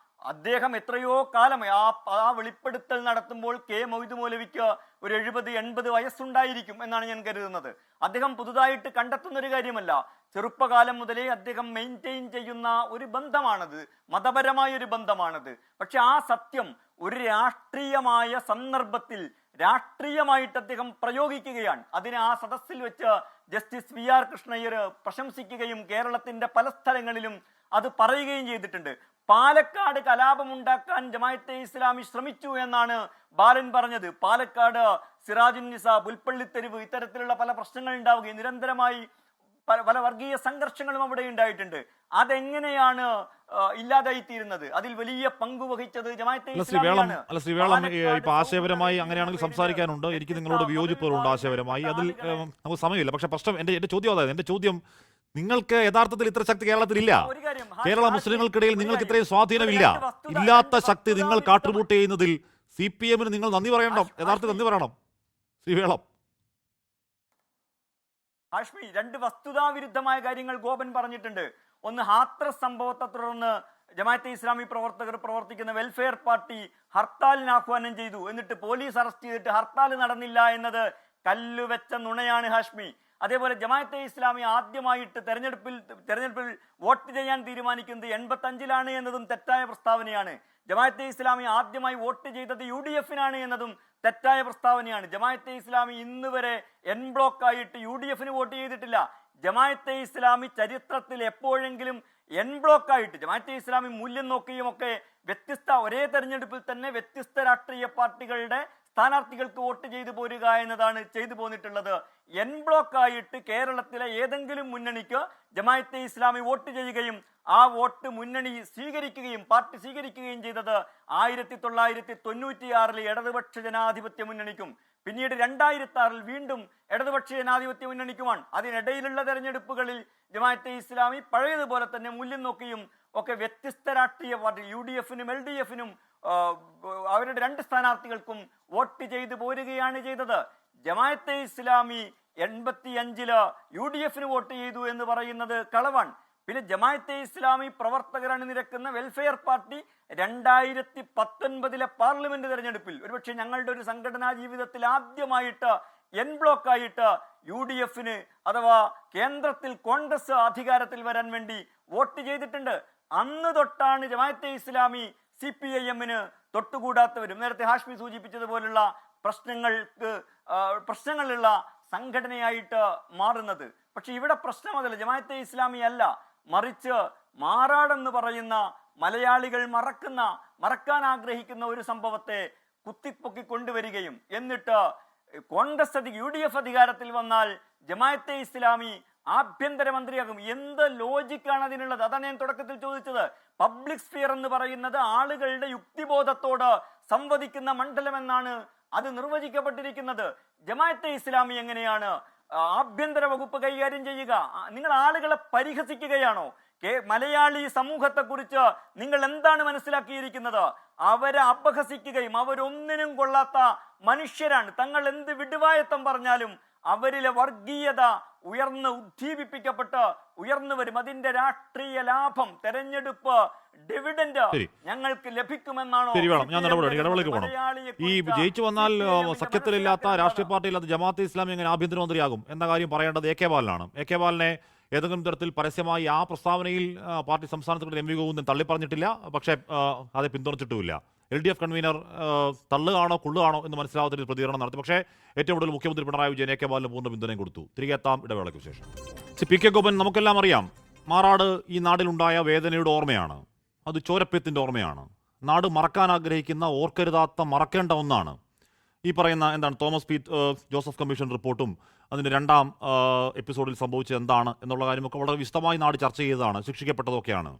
അദ്ദേഹം എത്രയോ കാലമായി ആ വെളിപ്പെടുത്തൽ നടത്തുമ്പോൾ കെ മൊയ്ദ് മൗലവിക്ക് ഒരു 70-80 വയസ്സുണ്ടായിരിക്കും എന്നാണ് ഞാൻ കരുതുന്നത്. അദ്ദേഹം പുതുതായിട്ട് കണ്ടെത്തുന്ന ഒരു കാര്യമല്ല, ചെറുപ്പകാലം മുതലേ അദ്ദേഹം മെയിൻറ്റെയിൻ ചെയ്യുന്ന ഒരു ബന്ധമാണത്, മതപരമായ ഒരു ബന്ധമാണത്. പക്ഷെ ആ സത്യം ഒരു രാഷ്ട്രീയമായ സന്ദർഭത്തിൽ രാഷ്ട്രീയമായിട്ട് അദ്ദേഹം പ്രയോഗിക്കുകയാണ്. അതിനെ ആ സദസ്സിൽ വെച്ച് ജസ്റ്റിസ് VR കൃഷ്ണയ്യർ പ്രശംസിക്കുകയും കേരളത്തിന്റെ പല സ്ഥലങ്ങളിലും അത് പറയുകയും ചെയ്തിട്ടുണ്ട്. പാലക്കാട് കലാപമുണ്ടാക്കാൻ ജമാഅത്തെ ഇസ്ലാമി ശ്രമിച്ചു എന്നാണ് ബാലൻ പറഞ്ഞത്. പാലക്കാട് സിറാജുൻ നിസ, പുൽപ്പള്ളിത്തെരുവ്, ഇത്തരത്തിലുള്ള പല പ്രശ്നങ്ങൾ ഉണ്ടാവുകയും നിരന്തരമായി പല വർഗീയ സംഘർഷങ്ങളും അവിടെ ഉണ്ടായിട്ടുണ്ട്. അതെങ്ങനെയാണ് ഇല്ലാതായിത്തീരുന്നത്? അതിൽ വലിയ പങ്കുവഹിച്ചത് ജമാഅത്തെ ഇസ്ലാമിയാണ്. ഇപ്പൊ ആശയപരമായി അങ്ങനെയാണെങ്കിൽ സംസാരിക്കാനുണ്ട്, എനിക്ക് നിങ്ങളോട് വിയോജിപ്പുകളുണ്ട് ആശയപരമായി, അതിൽ നമുക്ക് സമയമില്ല. പക്ഷെ പ്രശ്നം എന്റെ ചോദ്യം അതായത്, എന്റെ ചോദ്യം, നിങ്ങൾക്ക് യഥാർത്ഥത്തിൽ ഇത്ര ശക്തി കേരളത്തിലില്ല. കേരള മുസ്ലിങ്ങൾക്കിടയിൽ നിങ്ങൾക്ക് ഇത്രയും സ്വാധീനമില്ല. ഇല്ലാത്ത ശക്തി നിങ്ങൾ കാട്രിബ്യൂട്ട് ചെയ്യുന്നതിൽ CPM-ന് നിങ്ങൾ നന്ദി പറയണം, യഥാർത്ഥത്തിൽ നന്ദി പറയണം. ശ്രീ വേളം, ഹാഷ്മി, 2 വസ്തുതാവിരുദ്ധമായ കാര്യങ്ങൾ ഗോപൻ പറഞ്ഞിട്ടുണ്ട്. ഒന്ന്, ഹാത്രസ് സംഭവത്തെ തുടർന്ന് ജമാഅത്തെ ഇസ്ലാമി പ്രവർത്തകർ പ്രവർത്തിക്കുന്ന വെൽഫെയർ പാർട്ടി ഹർത്താലിന് ആഹ്വാനം ചെയ്തു, എന്നിട്ട് പോലീസ് അറസ്റ്റ് ചെയ്തിട്ട് ഹർത്താൽ നടന്നില്ല എന്നത് കല്ലുവെച്ച നുണയാണ് ഹാഷ്മി. അതേപോലെ ജമാഅത്തെ ഇസ്ലാമി ആദ്യമായിട്ട് തെരഞ്ഞെടുപ്പിൽ വോട്ട് ചെയ്യാൻ തീരുമാനിക്കുന്നത് 85-ലാണ് എന്നതും തെറ്റായ പ്രസ്താവനയാണ്. ജമാഅത്തെ ഇസ്ലാമി ആദ്യമായി വോട്ട് ചെയ്തത് UDF-നാണ് എന്നതും തെറ്റായ പ്രസ്താവനയാണ്. ജമാഅത്തെ ഇസ്ലാമി ഇന്ന് വരെ എൻ ബ്ലോക്ക് ആയിട്ട് UDF-ന് വോട്ട് ചെയ്തിട്ടില്ല. ജമാഅത്തെ ഇസ്ലാമി ചരിത്രത്തിൽ എപ്പോഴെങ്കിലും എൻ ബ്ലോക്ക് ആയിട്ട്, ജമാഅത്തെ ഇസ്ലാമി മൂല്യം നോക്കിയും ഒക്കെ ഒരേ തെരഞ്ഞെടുപ്പിൽ തന്നെ വ്യത്യസ്ത രാഷ്ട്രീയ പാർട്ടികളുടെ സ്ഥാനാർത്ഥികൾക്ക് വോട്ട് ചെയ്തു പോരുക എന്നതാണ് ചെയ്തു പോന്നിട്ടുള്ളത്. എൻ ബ്ലോക്ക് ആയിട്ട് കേരളത്തിലെ ഏതെങ്കിലും മുന്നണിക്ക് ജമാഅത്തെ ഇസ്ലാമി വോട്ട് ചെയ്യുകയും ആ വോട്ട് മുന്നണി സ്വീകരിക്കുകയും പാർട്ടി സ്വീകരിക്കുകയും ചെയ്തത് 1996-ൽ ഇടതുപക്ഷ ജനാധിപത്യ മുന്നണിക്കും പിന്നീട് 2006-ൽ വീണ്ടും ഇടതുപക്ഷ ജനാധിപത്യ മുന്നണിക്കുമാണ്. അതിനിടയിലുള്ള തെരഞ്ഞെടുപ്പുകളിൽ ജമാഅത്തെ ഇസ്ലാമി പഴയതുപോലെ തന്നെ മൂല്യം നോക്കിയും ഒക്കെ വ്യത്യസ്ത രാഷ്ട്രീയ പാർട്ടി UDF-നും LDF-നും അവരുടെ 2 സ്ഥാനാർത്ഥികൾക്കും വോട്ട് ചെയ്തു പോരുകയാണ് ചെയ്തത്. ജമാഅത്തെ ഇസ്ലാമി 85-ൽ UDF-ന് വോട്ട് ചെയ്തു എന്ന് പറയുന്നത് കളവാണ്. പിന്നെ ജമാഅത്തെ ഇസ്ലാമി പ്രവർത്തകർ അണിനിരക്കുന്ന വെൽഫെയർ പാർട്ടി 2019-ലെ പാർലമെന്റ് തെരഞ്ഞെടുപ്പിൽ ഒരുപക്ഷെ ഞങ്ങളുടെ ഒരു സംഘടനാ ജീവിതത്തിൽ ആദ്യമായിട്ട് എൻ ബ്ലോക്ക് ആയിട്ട് UDF-ന് അഥവാ കേന്ദ്രത്തിൽ കോൺഗ്രസ് അധികാരത്തിൽ വരാൻ വേണ്ടി വോട്ട് ചെയ്തിട്ടുണ്ട്. അന്ന് തൊട്ടാണ് ജമാഅത്തെ ഇസ്ലാമി CPIM-ന് തൊട്ടുകൂടാത്തവരും നേരത്തെ ഹാഷ്മി സൂചിപ്പിച്ചതുപോലുള്ള പ്രശ്നങ്ങളുള്ള സംഘടനയായിട്ട് മാറുന്നത്. പക്ഷെ ഇവിടെ പ്രശ്നം അതല്ല, ജമാഅത്തെ ഇസ്ലാമി അല്ല, മറിച്ച് മാറാടെന്ന് പറയുന്ന മലയാളികൾ മറക്കാൻ ആഗ്രഹിക്കുന്ന ഒരു സംഭവത്തെ കുത്തിപ്പൊക്കി കൊണ്ടുവരികയും എന്നിട്ട് കോൺഗ്രസ് UDF അധികാരത്തിൽ വന്നാൽ ജമാഅത്തെ ഇസ്ലാമി ആഭ്യന്തരമന്ത്രിയാകും. എന്ത് ലോജിക്കാണ് അതിനുള്ളത്? അതാണ് ഞാൻ തുടക്കത്തിൽ ചോദിച്ചത്. പബ്ലിക് സ്ഫിയർ എന്ന് പറയുന്നത് ആളുകളുടെ യുക്തിബോധത്തോട് സംവദിക്കുന്ന മണ്ഡലം എന്നാണ് അത് നിർവചിക്കപ്പെട്ടിരിക്കുന്നത്. ജമാഅത്തെ ഇസ്ലാമി എങ്ങനെയാണ് ആഭ്യന്തര വകുപ്പ് കൈകാര്യം ചെയ്യുക? നിങ്ങൾ ആളുകളെ പരിഹസിക്കുകയാണോ? മലയാളി സമൂഹത്തെ കുറിച്ച് നിങ്ങൾ എന്താണ് മനസ്സിലാക്കിയിരിക്കുന്നത്? അവരെ അപഹസിക്കുകയും അവരൊന്നിനും കൊള്ളാത്ത മനുഷ്യരാണ്, തങ്ങൾ എന്ത് വിടുവായത്തം പറഞ്ഞാലും അവരിലെ വർഗീയത ഉദ്ദീപിപ്പിക്കപ്പെട്ട് ഉയർന്നു വരും. അതിന്റെ രാഷ്ട്രീയ ലാഭം, തെരഞ്ഞെടുപ്പ് ഡിവിഡന്റ് ഞങ്ങൾക്ക് ലഭിക്കുമെന്നാണോ? ഈ ജയിച്ചു വന്നാൽ സഖ്യത്തിലില്ലാത്ത രാഷ്ട്രീയ പാർട്ടിയില്ലാത്ത ജമാഅത്തെ ഇസ്ലാമി എങ്ങനെ ആഭ്യന്തരമന്ത്രിയാകും എന്ന കാര്യം പറയേണ്ടത് AK ബാലനാണ്. AK ബാലനെ ഏതെങ്കിലും തരത്തിൽ പരസ്യമായി ആ പ്രസ്താവനയിൽ പാർട്ടി സംസ്ഥാന സെക്രട്ടറി MV ഗോവിന്ദൻ തള്ളിപ്പറഞ്ഞിട്ടില്ല, പക്ഷേ അത് പിന്തുണച്ചിട്ടുമില്ല. LDF കൺവീനർ തള്ളുകയാണോ കൊള്ളുകയാണോ എന്ന് മനസ്സിലാവാത്ത പ്രതികരണം നടത്തി. പക്ഷേ ഏറ്റവും കൂടുതൽ മുഖ്യമന്ത്രി പിണറായി വിജയൻ AK ബാലന് പൂർണ്ണ പിന്തുണയും കൊടുത്തു. തിരികെ എത്താം ഇടവേളയ്ക്ക് ശേഷം. PK ഗോപൻ, നമുക്കെല്ലാം അറിയാം, മാറാട് ഈ നാടിലുണ്ടായ വേദനയുടെ ഓർമ്മയാണ്, അത് ചോരപ്പേത്തിൻ്റെ ഓർമ്മയാണ്. നാട് മറക്കാൻ ആഗ്രഹിക്കുന്ന, ഓർക്കരുതാത്ത, മറക്കേണ്ട ഒന്നാണ്. ഈ പറയുന്ന എന്താണ് തോമസ് പി ജോസഫ് കമ്മീഷൻ റിപ്പോർട്ടും അതിൻ്റെ രണ്ടാം എപ്പിസോഡിൽ സംഭവിച്ചത് എന്താണ് എന്നുള്ള കാര്യമൊക്കെ വളരെ വിശദമായി നാട് ചർച്ച ചെയ്തതാണ്, ശിക്ഷിക്കപ്പെട്ടതൊക്കെയാണ്.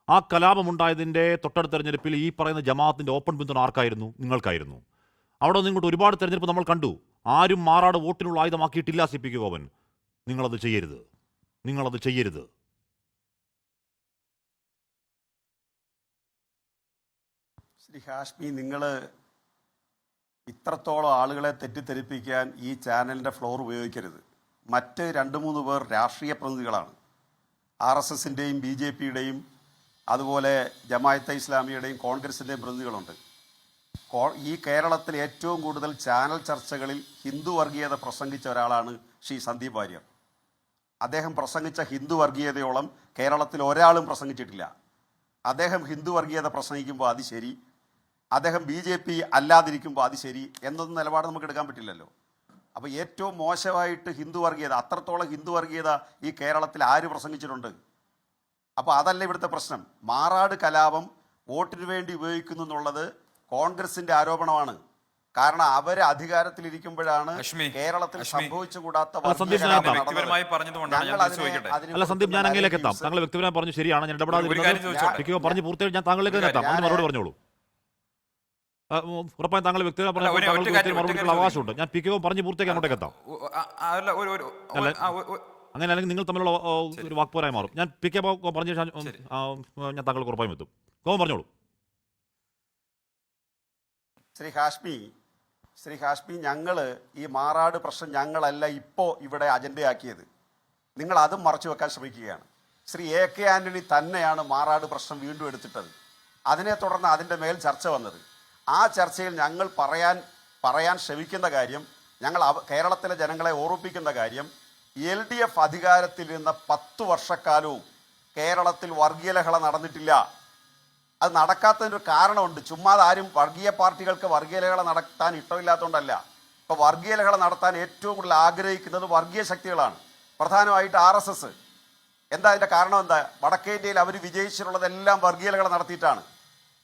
ആ കലാപമുണ്ടായതിൻ്റെ തൊട്ടടുത്ത തെരഞ്ഞെടുപ്പിൽ ഈ പറയുന്ന ജമാഅത്തിൻ്റെ ഓപ്പൺ പിന്തുണ ആർക്കായിരുന്നു? നിങ്ങൾക്കായിരുന്നു. അവിടെ നിന്ന് ഇങ്ങോട്ട് ഒരുപാട് തെരഞ്ഞെടുപ്പ് നമ്മൾ കണ്ടു. ആരും മാറാട് വോട്ടിനുള്ള ആയുധമാക്കിയിട്ടില്ല CP ഗോപൻ. നിങ്ങളത് ചെയ്യരുത്, നിങ്ങളത് ചെയ്യരുത്. ശ്രീ ഹാഷ്മി, നിങ്ങൾ ഇത്രത്തോളം ആളുകളെ തെറ്റിദ്ധരിപ്പിക്കാൻ ഈ ചാനലിൻ്റെ ഫ്ലോർ ഉപയോഗിക്കരുത്. മറ്റ് 2-3 പേർ രാഷ്ട്രീയ പ്രതിനിധികളാണ്. RSSൻ്റെയും BJPയുടെയും അതുപോലെ ജമാഅത്തെ ഇസ്ലാമിയുടെയും കോൺഗ്രസിൻ്റെയും പ്രതിനിധികളുണ്ട്. ഈ കേരളത്തിൽ ഏറ്റവും കൂടുതൽ ചാനൽ ചർച്ചകളിൽ ഹിന്ദു വർഗീയത പ്രസംഗിച്ച ഒരാളാണ് ശ്രീ സന്ദീപ് വാര്യർ. അദ്ദേഹം പ്രസംഗിച്ച ഹിന്ദു വർഗീയതയോളം കേരളത്തിൽ ഒരാളും പ്രസംഗിച്ചിട്ടില്ല. അദ്ദേഹം ഹിന്ദു വർഗീയത പ്രസംഗിക്കുമ്പോൾ അത് ശരി, അദ്ദേഹം BJP അല്ലാതിരിക്കുമ്പോൾ അത് ശരി എന്നൊന്നും നിലപാട് നമുക്ക് എടുക്കാൻ പറ്റില്ലല്ലോ. അപ്പോൾ ഏറ്റവും മോശമായിട്ട് ഹിന്ദു വർഗീയത, അത്രത്തോളം ഹിന്ദു വർഗീയത ഈ കേരളത്തിൽ ആര് പ്രസംഗിച്ചിട്ടുണ്ട്? അപ്പോൾ അതല്ല ഇവിടുത്തെ പ്രശ്നം. മാറാട് കലാപം വോട്ടിന് വേണ്ടി ഉപയോഗിക്കുന്നു എന്നുള്ളത് കോൺഗ്രസിന്റെ ആരോപണമാണ്. കാരണം അവര് അധികാരത്തിലിരിക്കുമ്പോഴാണ് കേരളത്തിൽ സംഭവിച്ചുകൂടാത്ത സന്ദീപ്, ഞാൻ അങ്ങേലേക്ക് എത്താം. താങ്കൾ വ്യക്തിപരമായി പറഞ്ഞു ശരിയാണ്, ഞാൻ ഇടപെടാതെ പറഞ്ഞു പൂർത്തിയായി ഞാൻ താങ്കളിലേക്ക് തന്നെ എത്താം. അതിന് മറുപടി പറഞ്ഞോളൂ. ഉറപ്പായും താങ്കൾ വ്യക്തിപരമായി മറുപടിക്കുള്ള അവകാശമുണ്ട്. ഞാൻ PK പറഞ്ഞു പൂർത്തിയാക്കി അങ്ങോട്ടേക്ക് എത്താം. അങ്ങനെ അല്ലെങ്കിൽ നിങ്ങൾ തമ്മിലുള്ള ഒരു വാക്പോരായി മാറും. ഞാൻ PK പറഞ്ഞ ശേഷം ഞാൻ താങ്കൾക്ക് ഉറപ്പായും എത്തും. പറഞ്ഞോളൂ. ശ്രീ ഹാഷ്മി, ഞങ്ങൾ ഈ മാറാട് പ്രശ്നം ഞങ്ങളല്ല ഇപ്പോൾ ഇവിടെ അജണ്ടയാക്കിയത്. നിങ്ങൾ അതും മറച്ചു വെക്കാൻ ശ്രമിക്കുകയാണ്. ശ്രീ AK ആന്റണി തന്നെയാണ് മാറാട് പ്രശ്നം വീണ്ടും എടുത്തിട്ടത്. അതിനെ തുടർന്ന് അതിൻ്റെ മേൽ ചർച്ച വന്നത്. ആ ചർച്ചയിൽ ഞങ്ങൾ പറയാൻ ശ്രമിക്കുന്ന കാര്യം, ഞങ്ങൾ കേരളത്തിലെ ജനങ്ങളെ ഓർമ്മിപ്പിക്കുന്ന കാര്യം, LDF അധികാരത്തിലിരുന്ന 10 വർഷക്കാലവും കേരളത്തിൽ വർഗീയ ലഹള നടന്നിട്ടില്ല. അത് നടക്കാത്തതിനൊരു കാരണമുണ്ട്. ചുമ്മാതെ ആരും വർഗീയ പാർട്ടികൾക്ക് വർഗീയ ലഹള നടത്താൻ ഇഷ്ടമില്ലാത്തതുകൊണ്ടല്ല. ഇപ്പോൾ വർഗീയ ലഹള നടത്താൻ ഏറ്റവും കൂടുതൽ ആഗ്രഹിക്കുന്നത് വർഗീയ ശക്തികളാണ്, പ്രധാനമായിട്ട് RSS. എന്താ അതിൻ്റെ കാരണം? എന്താ? വടക്കേ ഇന്ത്യയിൽ അവർ വിജയിച്ചിട്ടുള്ളതെല്ലാം വർഗീയ ലഹള നടത്തിയിട്ടാണ്.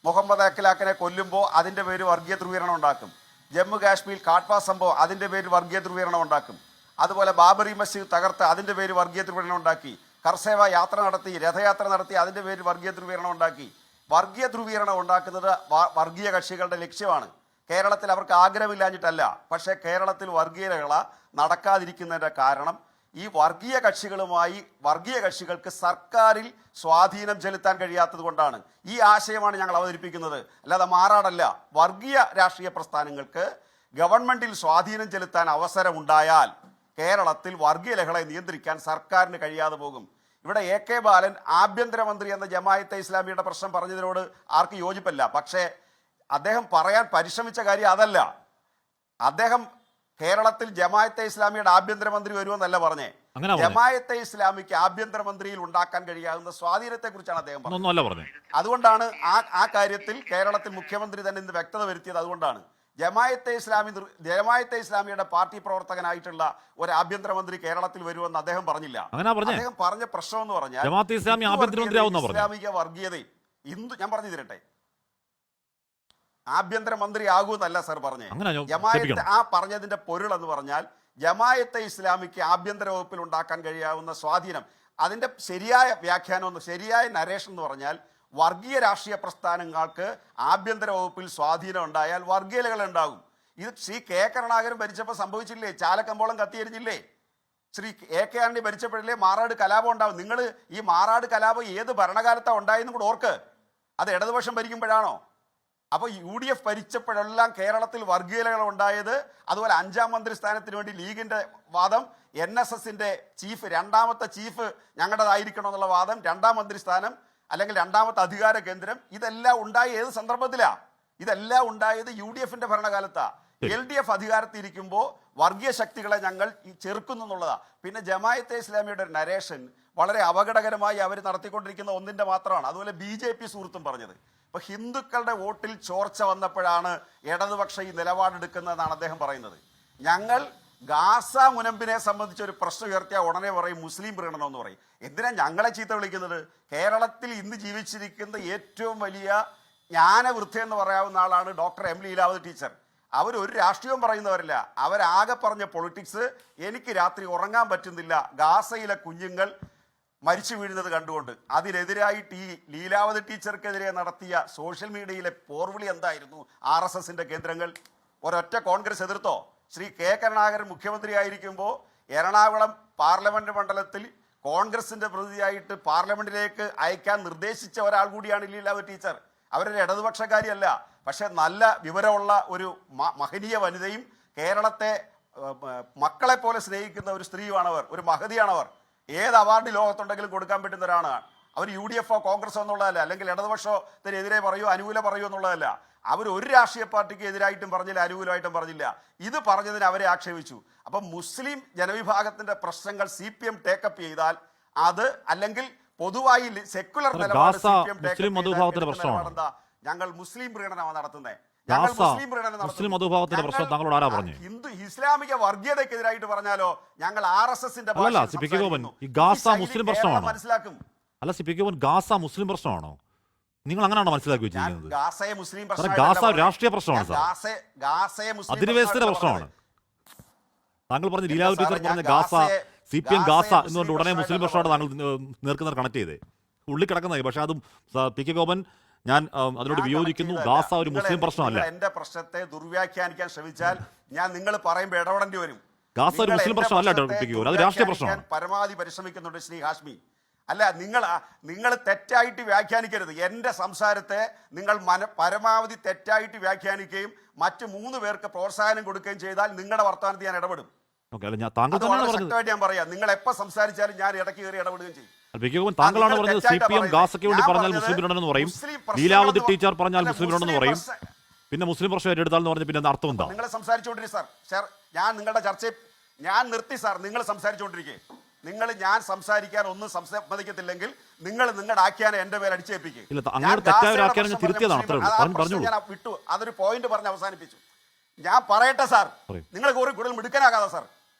മുഹമ്മദ് അഖിലാഖിനെ കൊല്ലുമ്പോൾ അതിൻ്റെ പേര് വർഗീയ ധ്രുവീകരണം ഉണ്ടാക്കും. ജമ്മു കാശ്മീർ കാട്ട്വ സംഭവം അതിൻ്റെ പേര് വർഗീയ ധ്രുവീകരണം ഉണ്ടാക്കും. അതുപോലെ ബാബറി മസ്ജിദ് തകർത്ത് അതിൻ്റെ പേര് വർഗീയ ധ്രുവീകരണം ഉണ്ടാക്കി. കർസേവ യാത്ര നടത്തി, രഥയാത്ര നടത്തി, അതിൻ്റെ പേര് വർഗീയ ധ്രുവീകരണം ഉണ്ടാക്കി. വർഗീയ ധ്രുവീകരണം ഉണ്ടാക്കുന്നത് വർഗീയ കക്ഷികളുടെ ലക്ഷ്യമാണ്. കേരളത്തിൽ അവർക്ക് ആഗ്രഹമില്ലാഞ്ഞിട്ടല്ല. പക്ഷേ കേരളത്തിൽ വർഗീയ ലഹള നടക്കാതിരിക്കുന്നതിൻ്റെ കാരണം ഈ വർഗീയ കക്ഷികൾക്ക് സർക്കാരിൽ സ്വാധീനം ചെലുത്താൻ കഴിയാത്തത് കൊണ്ടാണ്. ഈ ആശയമാണ് ഞങ്ങൾ അവതരിപ്പിക്കുന്നത്, അല്ലാതെ മാറാടല്ല. വർഗീയ രാഷ്ട്രീയ പ്രസ്ഥാനങ്ങൾക്ക് ഗവൺമെന്റിൽ സ്വാധീനം ചെലുത്താൻ അവസരമുണ്ടായാൽ കേരളത്തിൽ വർഗീയ ലഹളയെ നിയന്ത്രിക്കാൻ സർക്കാരിന് കഴിയാതെ പോകും. ഇവിടെ AK ബാലൻ ആഭ്യന്തരമന്ത്രി എന്ന ജമാഅത്തെ ഇസ്ലാമിയുടെ പ്രശ്നം പറഞ്ഞതിനോട് ആർക്കും യോജിപ്പല്ല. പക്ഷേ അദ്ദേഹം പറയാൻ പരിശ്രമിച്ച കാര്യം അതല്ല. അദ്ദേഹം കേരളത്തിൽ ജമാഅത്തെ ഇസ്ലാമിയുടെ ആഭ്യന്തരമന്ത്രി വരുമെന്നല്ല പറഞ്ഞേ. ജമാഅത്തെ ഇസ്ലാമിക്ക് ആഭ്യന്തരമന്ത്രിയിൽ ഉണ്ടാക്കാൻ കഴിയാവുന്ന സ്വാധീനത്തെ കുറിച്ചാണ് അദ്ദേഹം പറഞ്ഞത്. അതുകൊണ്ടാണ് ആ കാര്യത്തിൽ കേരളത്തിൽ മുഖ്യമന്ത്രി തന്നെ ഇന്ന് വ്യക്തത വരുത്തിയത്. അതുകൊണ്ടാണ് ജമാഅത്തെ ഇസ്ലാമിയുടെ പാർട്ടി പ്രവർത്തകനായിട്ടുള്ള ഒരു ആഭ്യന്തരമന്ത്രി കേരളത്തിൽ വരുമെന്ന് അദ്ദേഹം പറഞ്ഞില്ല. അദ്ദേഹം പറഞ്ഞ പ്രശ്നം എന്ന് പറഞ്ഞാൽ ഇസ്ലാമിക വർഗീയതയും ഞാൻ പറഞ്ഞു തരട്ടെ, ആഭ്യന്തരമന്ത്രി ആകൂന്നല്ല സർ പറഞ്ഞേ. ജമാഅത്തെ ആ പറഞ്ഞതിന്റെ പൊരുൾ എന്ന് പറഞ്ഞാൽ ജമാഅത്തെ ഇസ്ലാമിക്ക് ആഭ്യന്തര വകുപ്പിൽ ഉണ്ടാക്കാൻ കഴിയാവുന്ന സ്വാധീനം, അതിന്റെ ശരിയായ വ്യാഖ്യാനം, ശരിയായ നരേഷൻ എന്ന് പറഞ്ഞാൽ വർഗീയ രാഷ്ട്രീയ പ്രസ്ഥാനങ്ങൾക്ക് ആഭ്യന്തര വകുപ്പിൽ സ്വാധീനം ഉണ്ടായാൽ വർഗീയ ലഹള ഉണ്ടാകും. ഇത് ശ്രീ K കരുണാകരൻ ഭരിച്ചപ്പോൾ സംഭവിച്ചില്ലേ? ചാലക്കമ്പോളം കത്തിയെരിഞ്ഞില്ലേ? ശ്രീ AK ആന്റണി ഭരിച്ചപ്പോഴല്ലേ മാറാട് കലാപം ഉണ്ടാവും? നിങ്ങൾ ഈ മാറാട് കലാപം ഏത് ഭരണകാലത്താണ് ഉണ്ടായെന്നും കൂടെ ഓർക്ക്. അത് ഇടതുപക്ഷം ഭരിക്കുമ്പോഴാണോ? അപ്പോൾ UDF ഭരിച്ചപ്പോഴെല്ലാം കേരളത്തിൽ വർഗീയ ലഹള ഉണ്ടായത്. അതുപോലെ 5ാം മന്ത്രിസ്ഥാനത്തിന് വേണ്ടി ലീഗിന്റെ വാദം, NSSന്റെ ചീഫ്, രണ്ടാമത്തെ ചീഫ് ഞങ്ങളുടേതായിരിക്കണം എന്നുള്ള വാദം, 2ാം മന്ത്രിസ്ഥാനം അല്ലെങ്കിൽ 2ാമത്തെ അധികാര കേന്ദ്രം, ഇതെല്ലാം ഉണ്ടായ ഏത് സന്ദർഭത്തിലാണ്? ഇതെല്ലാം ഉണ്ടായത് UDFന്റെ ഭരണകാലത്താണ്. LDF അധികാരത്തിരിക്കുമ്പോൾ വർഗീയ ശക്തികളെ ഞങ്ങൾ ചെറുക്കുന്നു എന്നുള്ളതാണ്. പിന്നെ ജമാഅത്തെ ഇസ്ലാമിയുടെ ഒരു നരേഷൻ വളരെ അപകടകരമായി അവർ നടത്തിക്കൊണ്ടിരിക്കുന്ന ഒന്നിന്റെ മാത്രമാണ്. അതുപോലെ BJP സുഹൃത്തും പറഞ്ഞത്, ഇപ്പൊ ഹിന്ദുക്കളുടെ വോട്ടിൽ ചോർച്ച വന്നപ്പോഴാണ് ഇടതുപക്ഷം ഈ നിലപാടെടുക്കുന്നതെന്നാണ് അദ്ദേഹം പറയുന്നത്. ഞങ്ങൾ ഗാസ മുനമ്പിനെ സംബന്ധിച്ച് ഒരു പ്രശ്നം ഉയർത്തിയാൽ ഉടനെ പറയും മുസ്ലിം പ്രീണനം പറയും. എന്തിനാ ഞങ്ങളെ ചീത്ത വിളിക്കുന്നത്? കേരളത്തിൽ ഇന്ന് ജീവിച്ചിരിക്കുന്ന ഏറ്റവും വലിയ ജ്ഞാനവൃദ്ധ എന്ന് പറയാവുന്ന ആളാണ് ഡോക്ടർ എം ലീലാവതി ടീച്ചർ. അവരൊരു രാഷ്ട്രീയവും പറയുന്നവരല്ല. അവരാകെ പറഞ്ഞ പൊളിറ്റിക്സ്, എനിക്ക് രാത്രി ഉറങ്ങാൻ പറ്റുന്നില്ല ഗാസയിലെ കുഞ്ഞുങ്ങൾ മരിച്ചു വീഴുന്നത് കണ്ടുകൊണ്ട്. അതിനെതിരായിട്ട് ഈ ലീലാവതി ടീച്ചർക്കെതിരെ നടത്തിയ സോഷ്യൽ മീഡിയയിലെ പോർവിളി എന്തായിരുന്നു? RSSന്റെ കേന്ദ്രങ്ങൾ ഒരൊറ്റ കോൺഗ്രസ് എതിർത്തോ? ശ്രീ കെ കരുണാകരൻ മുഖ്യമന്ത്രിയായിരിക്കുമ്പോൾ എറണാകുളം പാർലമെന്റ് മണ്ഡലത്തിൽ കോൺഗ്രസിന്റെ പ്രതിനിധിയായിട്ട് പാർലമെന്റിലേക്ക് അയക്കാൻ നിർദ്ദേശിച്ച ഒരാൾ കൂടിയാണ് ലീലാവതി ടീച്ചർ. അവരൊരു ഇടതുപക്ഷക്കാരിയല്ല, പക്ഷെ നല്ല വിവരമുള്ള ഒരു മഹനീയ വനിതയും കേരളത്തെ മക്കളെ പോലെ സ്നേഹിക്കുന്ന ഒരു സ്ത്രീയുമാണവർ, ഒരു മഹതിയാണവർ. ഏത് അവാർഡ് ലോകത്തുണ്ടെങ്കിലും കൊടുക്കാൻ പറ്റുന്ന ഒരാളാണ് അവർ. UDF കോൺഗ്രസ് എന്നുള്ളതല്ല, അല്ലെങ്കിൽ ഇടതുപക്ഷത്തിനെതിരെ പറയൂ അനുകൂലം പറയൂ എന്നുള്ളതല്ല. അവർ ഒരു രാഷ്ട്രീയ പാർട്ടിക്ക് എതിരായിട്ടും പറഞ്ഞില്ല, അനുകൂലമായിട്ടും പറഞ്ഞില്ല. ഇത് പറഞ്ഞതിന് അവരെ ആക്ഷേപിച്ചു. അപ്പം മുസ്ലിം ജനവിഭാഗത്തിന്റെ പ്രശ്നങ്ങൾ CPM ടേക്കപ്പ് ചെയ്താൽ അത്, അല്ലെങ്കിൽ പൊതുവായി സെക്കുലർ നിലപാട് CPM എന്താ? ഞങ്ങൾ മുസ്ലിം പ്രീണനമാണ് നടത്തുന്നത്. മുസ്ലിം മതവിഭാഗത്തിന്റെ പ്രശ്നം താങ്കളോട് ആരാ പറഞ്ഞു? ഹിന്ദു ഇസ്ലാമിക വർഗീയതയ്ക്കെതിരായിട്ട് പറഞ്ഞാലോ ഞങ്ങൾ RSSന്റെ ഈ ഗാസ മുസ്ലിം പ്രശ്നമാണോ? മനസ്സിലാക്കും. അല്ല സിപിക്ക് ഗാസ മുസ്ലിം പ്രശ്നമാണോ? നിങ്ങൾ അങ്ങനെയാണോ മനസ്സിലാക്കി വെച്ചിരിക്കുന്നത്? ഗാസയെ മുസ്ലിം ഗാസ രാഷ്ട്രീയ പ്രശ്നമാണ് സാർ, അധിനിവേശത്തിന്റെ പ്രശ്നമാണ്. താങ്കൾ പറഞ്ഞ ലീലാവതി ടീച്ചർ പറഞ്ഞ ഗാസ CPM ഗാസ എന്നുകൊണ്ട് ഉടനെ മുസ്ലിം പ്രശ്നമാണ് താങ്കൾ നേർക്കുനേർ കണക്ട് ചെയ്തേ. ഉള്ളിൽ കിടക്കുന്നത്. പക്ഷെ അതും PK ഗോപൻ, ഞാൻ അതിനോട് വിയോജിക്കുന്നു. ഗാസ ഒരു മുസ്ലിം പ്രശ്നമല്ല. എന്റെ പ്രശ്നത്തെ ദുർവ്യാഖ്യാനിക്കാൻ ശ്രമിച്ചാൽ ഞാൻ നിങ്ങൾ പറയുമ്പോൾ ഇടപെടേണ്ടി വരും. ഗാസ ഒരു മുസ്ലിം പ്രശ്നമല്ല, അത് രാഷ്ട്രീയ പ്രശ്നമാണ്. പരമാവധി പരിശ്രമിക്കുന്നുണ്ട് ശ്രീ ഹാഷ്മി. അല്ല, നിങ്ങൾ തെറ്റായിട്ട് വ്യാഖ്യാനിക്കരുത്. എൻ്റെ സംസാരത്തെ നിങ്ങൾ പരമാവധി തെറ്റായിട്ട് വ്യാഖ്യാനിക്കുകയും മറ്റു 3 പേർക്ക് പ്രോത്സാഹനം കൊടുക്കുകയും ചെയ്താൽ നിങ്ങളുടെ വർത്തമാനത്തിൽ ഞാൻ ഇടപെടും. ശക്തമായിട്ട് ഞാൻ പറയാം. നിങ്ങൾ എപ്പോൾ സംസാരിച്ചാലും ഞാൻ ഇടയ്ക്ക് കയറി ഇടപെടുകയും ചെയ്യും. താങ്കളാണ് പറഞ്ഞത് CPM ഗാസയ്ക്ക് വേണ്ടി പറഞ്ഞാൽ മുസ്ലിം വിരോധമെന്ന് പറയും, ലീലാവതി ടീച്ചർ പറഞ്ഞാൽ മുസ്ലിം വിരോധമെന്ന് പറയും, പിന്നെ മുസ്ലിം പ്രശ്നം ഏറ്റെടുത്താൽ പറഞ്ഞ പിന്നെ അർത്ഥം എന്താ? നിങ്ങൾ സംസാരിച്ചുകൊണ്ടിരിക്കും സാർ. ഞാൻ നിങ്ങളുടെ ചർച്ചയിൽ ഞാൻ നിർത്തി സാർ. നിങ്ങൾ സംസാരിച്ചുകൊണ്ടിരിക്കുക. ഞാൻ സംസാരിക്കാൻ ഒന്നും സമ്മതിക്കത്തില്ലെങ്കിൽ നിങ്ങൾ നിങ്ങളുടെ ആഖ്യാനം എന്റെ പേര് അടിച്ചേൽപ്പിക്കുക. ഞാൻ വിട്ടു. അതൊരു പോയിന്റ് പറഞ്ഞ് അവസാനിപ്പിച്ചു. ഞാൻ പറയട്ടെ സാർ. നിങ്ങൾ കൂടുതൽ മിടുക്കനാകാതെ സാർ.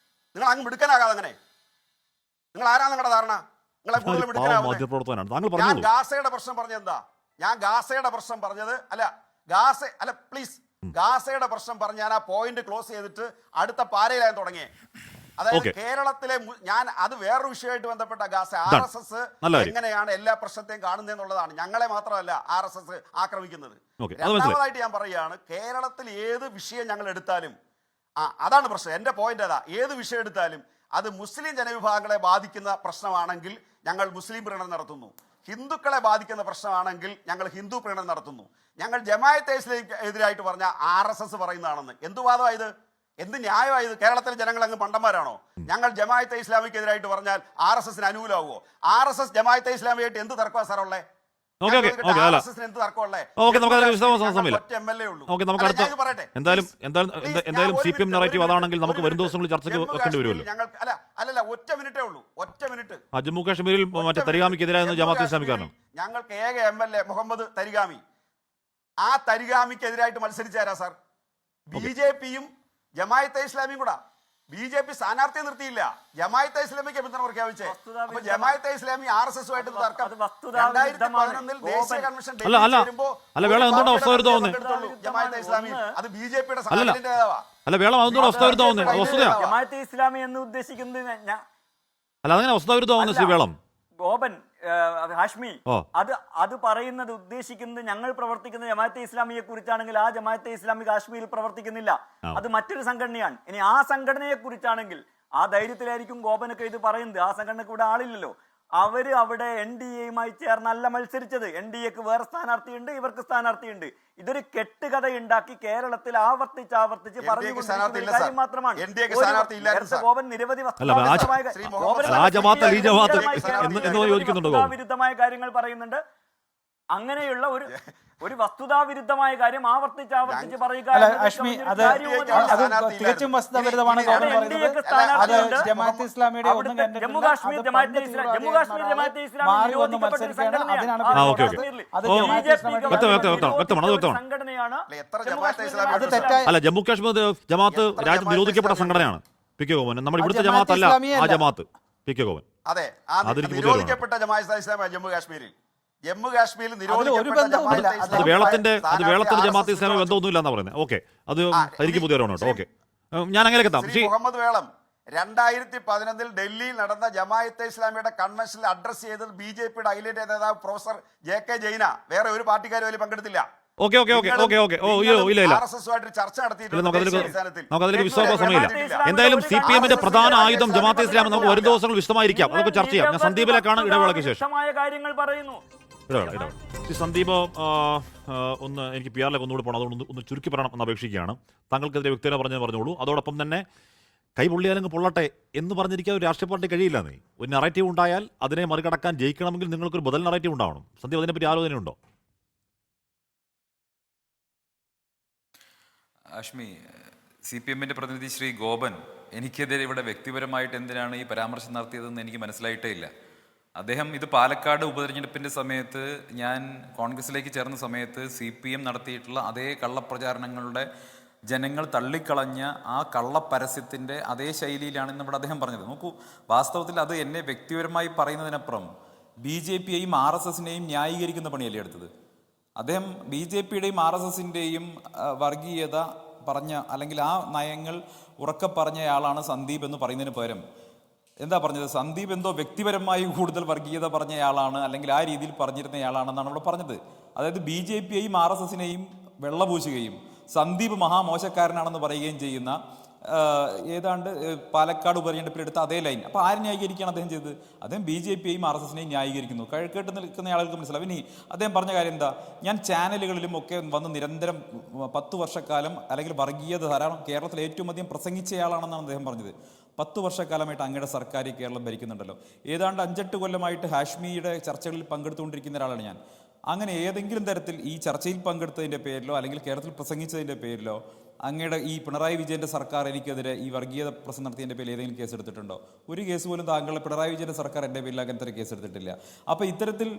നിങ്ങൾ അങ്ങ് മിടുക്കനാകാതെ. അങ്ങനെ നിങ്ങൾ ആരാ? നിങ്ങളുടെ ധാരണ നിങ്ങളെ കൂടുതൽ മിടുക്കനാകുന്നത്? ഞാൻ ഗാസയുടെ പ്രശ്നം പറഞ്ഞത് എന്താ? ഞാൻ ഗാസയുടെ പ്രശ്നം പറഞ്ഞത് അല്ല പ്ലീസ്, ഗാസയുടെ പ്രശ്നം പറഞ്ഞ് ഞാൻ ആ പോയിന്റ് ക്ലോസ് ചെയ്തിട്ട് അടുത്ത പാരയിലായി തുടങ്ങിയേ. അതായത് കേരളത്തിലെ ഞാൻ അത് വേറൊരു വിഷയമായിട്ട് ബന്ധപ്പെട്ട ഗാസ RSS എങ്ങനെയാണ് എല്ലാ പ്രശ്നത്തെയും കാണുന്നതെന്നുള്ളതാണ്. ഞങ്ങളെ മാത്രമല്ല RSS ആക്രമിക്കുന്നത്. രണ്ടാമതായിട്ട് ഞാൻ പറയുകയാണ്, കേരളത്തിൽ ഏത് വിഷയം ഞങ്ങൾ എടുത്താലും അതാണ് പ്രശ്നം. എന്റെ പോയിന്റ് അതാ. ഏത് വിഷയം എടുത്താലും അത് മുസ്ലിം ജനവിഭാഗങ്ങളെ ബാധിക്കുന്ന പ്രശ്നമാണെങ്കിൽ ഞങ്ങൾ മുസ്ലിം പ്രീണനം നടത്തുന്നു. ഹിന്ദുക്കളെ ബാധിക്കുന്ന പ്രശ്നമാണെങ്കിൽ ഞങ്ങൾ ഹിന്ദു പ്രീണനം നടത്തുന്നു. ഞങ്ങൾ ജമാഅത്തെ ഇസ്ലാമിക്ക് എതിരായിട്ട് പറഞ്ഞ RSS പറയുന്നതാണെന്ന്. എന്ത് വാദമായത്? എന്ത് ന്യായമായത്? കേരളത്തിലെ ജനങ്ങൾ അങ്ങ് പണ്ടന്മാരാണോ? ഞങ്ങൾ ജമാഅത്തെ ഇസ്ലാമിക്ക് എതിരായിട്ട് പറഞ്ഞാൽ RSSന് അനുകൂലമാകുമോ? RSS ജമാഅത്തെ ഇസ്ലാമിയായിട്ട് എന്ത് തർക്കമാണ് സാർ ഉള്ളത്? എന്തായാലും CPM നറേറ്റീവ് അതാണെങ്കിൽ നമുക്ക് വരും ദിവസങ്ങളിൽ ചർച്ചയ്ക്ക് വെക്കേണ്ടി വരുമല്ലോ. അല്ലല്ല, ഒറ്റ മിനിറ്റേ ഉള്ളൂ. ജമ്മു കാശ്മീരിൽ മറ്റേ തരിഗാമിക്കെതിരായിരുന്നു ജമാഅത്തെ ഇസ്ലാമിക്കാരനോ? ഞങ്ങൾക്ക് ഏക MLA മുഹമ്മദ് തരിഗാമി. ആ തരിഗാമിക്കെതിരായിട്ട് മത്സരിച്ചാരാ സാർ? BJPയും ജമാഅത്തെ ഇസ്ലാമിയും കൂടെ. BJP സ്ഥാനാർത്ഥിയെ നിർത്തിയില്ല, ജമാഅത്തെ ഇസ്ലാമിക്ക് പിന്തുണ പ്രഖ്യാപിച്ചേ. അപ്പൊ ജമാഅത്തെ ഇസ്ലാമി RSSുമായിട്ട് തർക്കം 2011 ദേശീയ കൺവെൻഷൻ ജമാഅത്തെ ഇസ്ലാമി അത് BJPയുടെ സഹായത്തിന്റേതാവാ. ജമാഅത്തെ ഇസ്ലാമി എന്ന് ഉദ്ദേശിക്കുന്നത് അതങ്ങനെ അവസ്ഥാവിരുദ്ധമാവുന്ന ശ്രീ വേളം ഗോപൻ ഹാഷ്മി, അത് പറയുന്നത് ഉദ്ദേശിക്കുന്നത് ഞങ്ങൾ പ്രവർത്തിക്കുന്ന ജമാഅത്തെ ഇസ്ലാമിയെ കുറിച്ചാണെങ്കിൽ ആ ജമാഅത്തെ ഇസ്ലാമി കാശ്മീരിൽ പ്രവർത്തിക്കുന്നില്ല, അത് മറ്റൊരു സംഘടനയാണ്. ഇനി ആ സംഘടനയെ കുറിച്ചാണെങ്കിൽ ആ ധൈര്യത്തിലായിരിക്കും ഗോപനൊക്കെ ഇത് പറയുന്നത്. ആ സംഘടനക്ക് ഇവിടെ ആളില്ലല്ലോ. അവര് അവിടെ NDAയുമായി ചേർന്നല്ല മത്സരിച്ചത്. NDAക്ക് വേറെ സ്ഥാനാർത്ഥിയുണ്ട്, ഇവർക്ക് സ്ഥാനാർത്ഥിയുണ്ട്. ഇതൊരു കെട്ടുകഥയുണ്ടാക്കി കേരളത്തിൽ ആവർത്തിച്ച് പറഞ്ഞുകൊണ്ടിരിക്കുന്ന കാര്യം മാത്രമാണ്. ഗോപൻ നിരവധി വസ്തുതാവിരുദ്ധമായ കാര്യങ്ങൾ പറയുന്നുണ്ട്. അങ്ങനെയുള്ള ഒരു വസ്തുതാവിരുദ്ധമായ കാര്യം ആവർത്തിച്ച് പറയുക തികച്ചും വസ്തുതാവിരുദ്ധമാണ്. ജമാഅത്തെ ഇസ്ലാമിയുടെ ജമ്മുകാശ്മീർ ജമാഅത്തെ അല്ല, ജമ്മു കാശ്മീർ ജമാഅത്ത് രാജ്യത്ത് നിരോധിക്കപ്പെട്ട സംഘടനയാണ്. PK ഗോപൻ നമ്മുടെ ഇവിടുത്തെ ജമാഅത്ത് അല്ല ആ ജമാഅത്ത്. PK ഗോപൻ അതെ, നിരോധിക്കപ്പെട്ട ജമാഅത്തെ ഇസ്ലാമിയാണ് ജമ്മു കാശ്മീരിൽ. ജമ്മു കാശ്മീരിൽ ഒരു നിരോധിക്കപ്പെട്ട ബന്ധവുമില്ല. ജമാഅത്തെ അത് ഇസ്ലാമി വേളത്തിന്റെ സ്ഥാനാർത്ഥി ജമാഅത്ത് ഇസ്ലാമി RSS ബന്ധമൊന്നുമില്ല എന്നാ പറയുന്നത്. ഓക്കെ, അത് ആ, എനിക്ക് പുതിയ അറിവാണ് കേട്ടോ. ഓക്കെ, ഞാൻ അങ്ങനെ എത്താം. ശ്രീ മുഹമ്മദ് വേളം 2011 ഡൽഹിയിൽ നടന്ന ജമാഅത്തെ ഇസ്ലാമിയുടെ കൺവെൻഷനിൽ അഡ്രസ് ചെയ്തത് BJPയുടെ ഹൈലൈറ്റ് നേതാവ് പ്രൊഫസർ JK ജൈന. വേറെ ഒരു പാർട്ടിക്കാരും അതിൽ പങ്കെടുത്തില്ല. Okay okay okay okay okay ഓ ഇല്ല RSSുമായിട്ട് ചർച്ച ഇല്ല, നമുക്കതിലേക്ക് നടത്തിയിട്ടുണ്ട്. വിശ്വാസ സമയമില്ല. എന്തായാലും CPM-ന്റെ പ്രധാന ആയുധം ജമാഅത്തെ ഇസ്ലാം നമുക്ക് വരും ദിവസങ്ങൾ വിശദമായിരിക്കാം, നമുക്ക് ചർച്ച ചെയ്യാം. ഞാൻ സന്ദീപിലേക്കാണ് ഇടവേളയ്ക്ക് ശേഷം. കാര്യങ്ങൾ പറയുന്നു. ഇടവേള. സന്ദീപ്, ഒന്ന് എനിക്ക് PR ഒന്നുകൂടി പോകണം, അതുകൊണ്ട് ഒന്ന് ചുരുക്കി പറയണം എന്ന് അപേക്ഷിക്കുകയാണ്. താങ്കൾക്കെതിരെ വ്യക്തിനെ പറഞ്ഞോളൂ. അതോടൊപ്പം തന്നെ കൈ പൊള്ളിയാലങ്ങ് പൊള്ളട്ടെ എന്ന് പറഞ്ഞിരിക്കാൻ ഒരു രാഷ്ട്രീയ പാർട്ടി കഴിയില്ലെന്നേ. ഒരു നറേറ്റീവ് ഉണ്ടായാൽ അതിനെ മറികടക്കാൻ ജയിക്കണമെങ്കിൽ നിങ്ങൾക്കൊരു ബദൽ നറേറ്റീവ് ഉണ്ടാവണം. സന്ദീപ്, അതിനെപ്പറ്റി ആലോചനയുണ്ടോ? അഷ്മി, CPM-ന്റെ പ്രതിനിധി ശ്രീ ഗോപൻ എനിക്കെതിരെ ഇവിടെ വ്യക്തിപരമായിട്ട് എന്തിനാണ് ഈ പരാമർശം നടത്തിയതെന്ന് എനിക്ക് മനസ്സിലായിട്ടേ ഇല്ല. അദ്ദേഹം ഇത് പാലക്കാട് ഉപതെരഞ്ഞെടുപ്പിൻ്റെ സമയത്ത് ഞാൻ കോൺഗ്രസിലേക്ക് ചേർന്ന സമയത്ത് CPM നടത്തിയിട്ടുള്ള അതേ കള്ളപ്രചാരണങ്ങളുടെ ജനങ്ങൾ തള്ളിക്കളഞ്ഞ ആ കള്ളപ്പരസ്യത്തിൻ്റെ അതേ ശൈലിയിലാണ് ഇന്നിവിടെ അദ്ദേഹം പറഞ്ഞത്. നോക്കൂ, വാസ്തവത്തിൽ അത് എന്നെ വ്യക്തിപരമായി പറയുന്നതിനപ്പുറം BJPയെയും RSSനെയും ന്യായീകരിക്കുന്ന പണിയല്ലേ എടുത്തത്. അദ്ദേഹം BJPയുടെയും RSSൻ്റെയും വർഗീയത പറഞ്ഞ അല്ലെങ്കിൽ ആ നയങ്ങൾ ഉറക്കെ പറഞ്ഞയാളാണ് സന്ദീപ് എന്ന് പറയുന്നതിന് പകരം എന്താ പറഞ്ഞത്? സന്ദീപ് എന്തോ വ്യക്തിപരമായി കൂടുതൽ വർഗീയത പറഞ്ഞയാളാണ് അല്ലെങ്കിൽ ആ രീതിയിൽ പറഞ്ഞിരുന്നയാളാണെന്നാണ് ഇവിടെ പറഞ്ഞത്. അതായത് BJPയെയും RSSനെയും വെള്ളപൂശുകയും സന്ദീപ് മഹാമോശക്കാരനാണെന്ന് പറയുകയും ചെയ്യുന്ന ഏതാണ്ട് പാലക്കാട് ഉപതെരഞ്ഞെടുപ്പിലെടുത്ത അതേ ലൈൻ. അപ്പോൾ ആര് ന്യായീകരിക്കുകയാണ് അദ്ദേഹം ചെയ്തത്? അദ്ദേഹം BJPയെയും RSSനെയും ന്യായീകരിക്കുന്നു. കേട്ട് നിൽക്കുന്ന ആളുകൾക്ക് മനസ്സിലാവും. ഇനി അദ്ദേഹം പറഞ്ഞ കാര്യം എന്താ? ഞാൻ ചാനലുകളിലും ഒക്കെ വന്ന് നിരന്തരം 10 വർഷക്കാലം അല്ലെങ്കിൽ വർഗീയത ധാരാളം കേരളത്തിൽ ഏറ്റവും അധികം പ്രസംഗിച്ചയാളാണെന്നാണ് അദ്ദേഹം പറഞ്ഞത്. 10 വർഷക്കാലമായിട്ട് അങ്ങയുടെ സർക്കാർ കേരളം ഭരിക്കുന്നുണ്ടല്ലോ. ഏതാണ്ട് 5-8 കൊല്ലമായിട്ട് ഹാഷ്മിയുടെ ചർച്ചകളിൽ പങ്കെടുത്തുകൊണ്ടിരിക്കുന്ന ഒരാളാണ് ഞാൻ. അങ്ങനെ ഏതെങ്കിലും തരത്തിൽ ഈ ചർച്ചയിൽ പങ്കെടുത്തതിൻ്റെ പേരിലോ അല്ലെങ്കിൽ കേരളത്തിൽ പ്രസംഗിച്ചതിൻ്റെ പേരിലോ അങ്ങയുടെ ഈ പിണറായി വിജയൻ്റെ സർക്കാർ എനിക്കെതിരെ ഈ വർഗീയത പ്രശ്നം നടത്തിയതിൻ്റെ പേരിൽ ഏതെങ്കിലും കേസ് എടുത്തിട്ടുണ്ടോ? ഒരു കേസ് പോലും താങ്കളുടെ പിണറായി വിജയൻ്റെ സർക്കാർ എൻ്റെ പേരിൽ അങ്ങനത്തെ ഒരു കേസ് എടുത്തിട്ടില്ല. അപ്പോൾ ഇത്തരത്തിൽ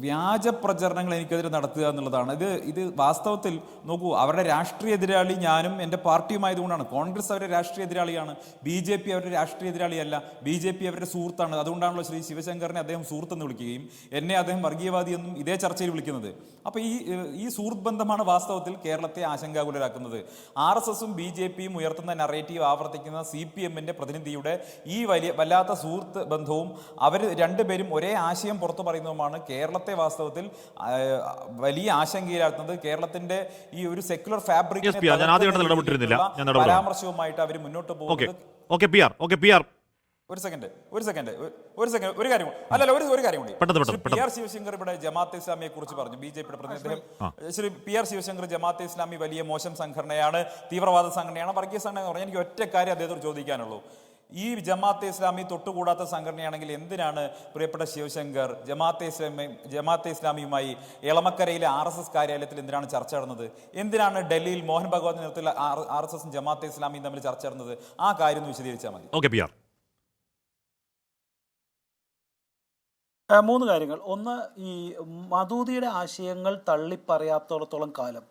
വ്യാജ പ്രചരണങ്ങൾ എനിക്കെതിരെ നടത്തുക എന്നുള്ളതാണ് ഇത് വാസ്തവത്തിൽ നോക്കൂ, അവരുടെ രാഷ്ട്രീയ എതിരാളി ഞാനും എൻ്റെ പാർട്ടിയുമായതുകൊണ്ടാണ്. കോൺഗ്രസ് അവരുടെ രാഷ്ട്രീയ എതിരാളിയാണ്, BJP അവരുടെ രാഷ്ട്രീയ എതിരാളിയല്ല, BJP അവരുടെ സുഹൃത്താണ്. അതുകൊണ്ടാണല്ലോ ശ്രീ ശിവശങ്കറിനെ അദ്ദേഹം സുഹൃത്തെന്ന് വിളിക്കുകയും എന്നെ അദ്ദേഹം വർഗീയവാദി എന്നും ഇതേ ചർച്ചയിൽ വിളിക്കുന്നത്. അപ്പോൾ ഈ സുഹൃത്ത് ബന്ധമാണ് വാസ്തവത്തിൽ കേരളത്തെ ആശങ്കാകുലരാക്കുന്നത്. RSSും BJPയും ഉയർത്തുന്ന നറേറ്റീവ് ആവർത്തിക്കുന്ന CPM-ന്റെ പ്രതിനിധിയുടെ ഈ വല്ലാത്ത സുഹൃത്ത് ബന്ധവും അവർ രണ്ടുപേരും ഒരേ ആശയം പുറത്തു പറയുന്നതുമാണ് കേരളത്തെ വാസ്തവത്തിൽ വലിയ ആശങ്കയിലാക്കുന്നത്. കേരളത്തിന്റെ ഈ ഒരു സെക്യുലർ ഫാബ്രിക് പരാമർശവുമായിട്ട് അവർ മുന്നോട്ട് പോകുന്നത്. ഒരു കാര്യം PR ശിവശങ്കർ ഇവിടെ ജമാഅത്തെ ഇസ്ലാമിയെ കുറിച്ച് പറഞ്ഞു. BJPയുടെ പ്രതിനിധി ശ്രീ PR ശിവശങ്കർ ജമാഅത്തെ ഇസ്ലാമി വലിയ മോശം സംഘടനയാണ്, തീവ്രവാദ സംഘടനയാണ്, വർഗീയ സംഘടന എന്ന് പറഞ്ഞാൽ എനിക്ക് ഒറ്റ കാര്യം അദ്ദേഹത്തോട് ചോദിക്കാനുള്ളൂ. ഈ ജമാഅത്തെ ഇസ്ലാമി തൊട്ടുകൂടാത്ത സംഘടനയാണെങ്കിൽ എന്തിനാണ് പ്രിയപ്പെട്ട ശിവശങ്കർ ജമാഅത്തെ ഇസ്ലാമിയുമായി എളമക്കരയിലെ RSS കാര്യാലയത്തിൽ എന്തിനാണ് ചർച്ച നടന്നത്? എന്തിനാണ് ഡൽഹിയിൽ മോഹൻ ഭഗവത് നേതൃത്വത്തിലുള്ള RSSും ജമാഅത്തെ ഇസ്ലാമിയും തമ്മിൽ ചർച്ച നടന്നത്? ആ കാര്യം ഒന്ന് വിശദീകരിച്ചാൽ മതി. 3 കാര്യങ്ങൾ. ഒന്ന്, ഈ മദൂദിയുടെ ആശയങ്ങൾ തള്ളിപ്പറയാത്തോളത്തോളം കാലം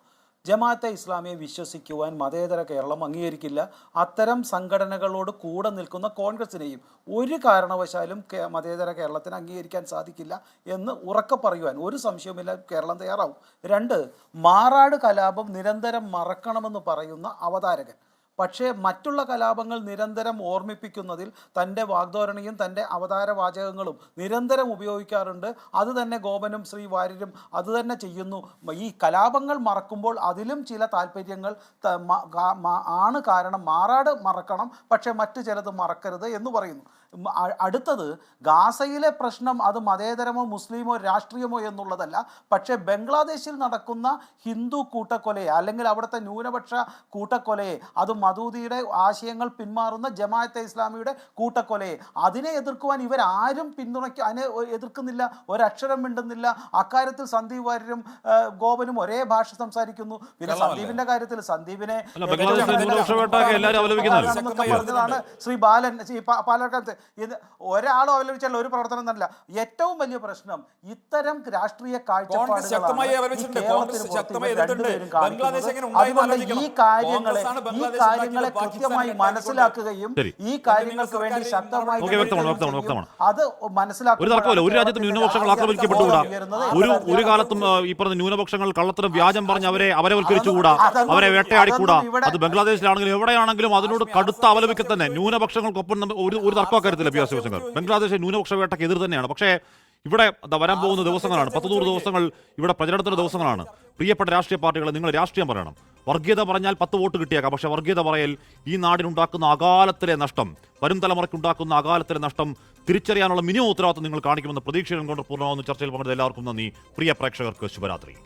ജമാഅത്തെ ഇസ്ലാമിയെ വിശ്വസിക്കുവാൻ മതേതര കേരളം അംഗീകരിക്കില്ല. അത്തരം സംഘടനകളോട് കൂടെ നിൽക്കുന്ന കോൺഗ്രസിനെയും ഒരു കാരണവശാലും മതേതര കേരളത്തിന് അംഗീകരിക്കാൻ സാധിക്കില്ല എന്ന് ഉറക്കെ പറയുവാൻ ഒരു സംശയവുമില്ല കേരളം തയ്യാറാവും. 2, മാറാട് കലാപം നിരന്തരം മറക്കണമെന്ന് പറയുന്ന അവതാരകൻ പക്ഷേ മറ്റുള്ള കലാപങ്ങൾ നിരന്തരം ഓർമ്മിപ്പിക്കുന്നതിൽ തൻ്റെ വാഗ്ധോരണിയും തൻ്റെ അവതാര വാചകങ്ങളും നിരന്തരം ഉപയോഗിക്കാറുണ്ട്. അത് തന്നെ ഗോപനും ശ്രീ വാര്യരും അത് തന്നെ ചെയ്യുന്നു. ഈ കലാപങ്ങൾ മറക്കുമ്പോൾ അതിലും ചില താല്പര്യങ്ങൾ ആണ് കാരണം. മാറാട് മറക്കണം, പക്ഷേ മറ്റു ചിലത് മറക്കരുത് എന്ന് പറയുന്നു. അടുത്തത്, ഗാസയിലെ പ്രശ്നം അത് മതേതരമോ മുസ്ലിമോ രാഷ്ട്രീയമോ എന്നുള്ളതല്ല, പക്ഷേ ബംഗ്ലാദേശിൽ നടക്കുന്ന ഹിന്ദു കൂട്ടക്കൊലയെ അല്ലെങ്കിൽ അവിടുത്തെ ന്യൂനപക്ഷ കൂട്ടക്കൊലയെ, അത് മദൂദിയുടെ ആശയങ്ങൾ പിന്മാറുന്ന ജമാഅത്തെ ഇസ്ലാമിയുടെ കൂട്ടക്കൊലയെ, അതിനെ എതിർക്കുവാൻ ഇവരാരും അതിനെ എതിർക്കുന്നില്ല, ഒരക്ഷരം മിണ്ടുന്നില്ല. അക്കാര്യത്തിൽ സന്ദീപ് വാര്യരും ഗോപനും ഒരേ ഭാഷ സംസാരിക്കുന്നു. പിന്നെ സന്ദീപിന്റെ കാര്യത്തിൽ സന്ദീപിനെ പറഞ്ഞതാണ് ശ്രീ ബാലൻ പാലക്കാട്. ഒരാളും അവലംബിച്ചല്ല, ഒരു പ്രവർത്തനം തന്നെ. ഏറ്റവും വലിയ പ്രശ്നം ഇത്തരം രാഷ്ട്രീയ കാഴ്ചപ്പാടുകളാണ് ഈ കാര്യങ്ങളെ കാര്യങ്ങളെ കൃത്യമായി മനസ്സിലാക്കുകയും ശരി. ഈ കാര്യങ്ങൾക്ക് വേണ്ടി ശക്തമായി വ്യക്തമാണ്. അത് മനസ്സിലാക്കുക. ഒരു തർക്കമല്ല, ഒരു രാജ്യത്ത് ന്യൂനപക്ഷങ്ങൾ ആക്രമിക്കപ്പെട്ടുകൂടാ. ഒരു കാലത്തും ഈ പറഞ്ഞ ന്യൂനപക്ഷങ്ങൾ കള്ളത്തരം വ്യാജം പറഞ്ഞ് അവരവൽക്കരിച്ചുകൂടാ, അവരെ വേട്ടയാടിക്കൂടാ. അത് ബംഗ്ലാദേശിലാണെങ്കിലും എവിടെയാണെങ്കിലും അതിനോട് കടുത്ത അപലപിക്കെ തന്നെ ന്യൂനപക്ഷങ്ങൾക്കൊപ്പം ഒരു തർക്കമാക്കരുത്തില്ല പി ആർ ശിവശങ്കർ. ബംഗ്ലാദേശ് ന്യൂനപക്ഷ വേട്ടയ്ക്ക് എതിർ തന്നെയാണ്. പക്ഷേ ഇവിടെ വരാൻ പോകുന്ന ദിവസങ്ങളാണ്, 10-100 ദിവസങ്ങൾ ഇവിടെ പ്രചരണത്തിന്റെ ദിവസങ്ങളാണ്. പ്രിയപ്പെട്ട രാഷ്ട്രീയ പാർട്ടികളെ നിങ്ങൾ രാഷ്ട്രീയം പറയണം. വർഗീയത പറഞ്ഞാൽ 10 വോട്ട് കിട്ടിയേക്കാം, പക്ഷേ വർഗീയത പറയൽ ഈ നാടിനുണ്ടാക്കുന്ന അകാലത്തിലെ നഷ്ടം, വരും തലമുറയ്ക്കുണ്ടാക്കുന്ന അകാലത്തിലെ നഷ്ടം തിരിച്ചറിയാനുള്ള മിനിമം ഉത്തരവാദിത്വം നിങ്ങൾ കാണിക്കുമെന്ന് പ്രതീക്ഷയും കൊണ്ട് പൂർണ്ണമാകുന്ന ചർച്ചയിൽ പങ്കെടുത്ത എല്ലാവർക്കും നന്ദി. പ്രിയ പ്രേക്ഷകർക്ക് ശുഭരാത്രി.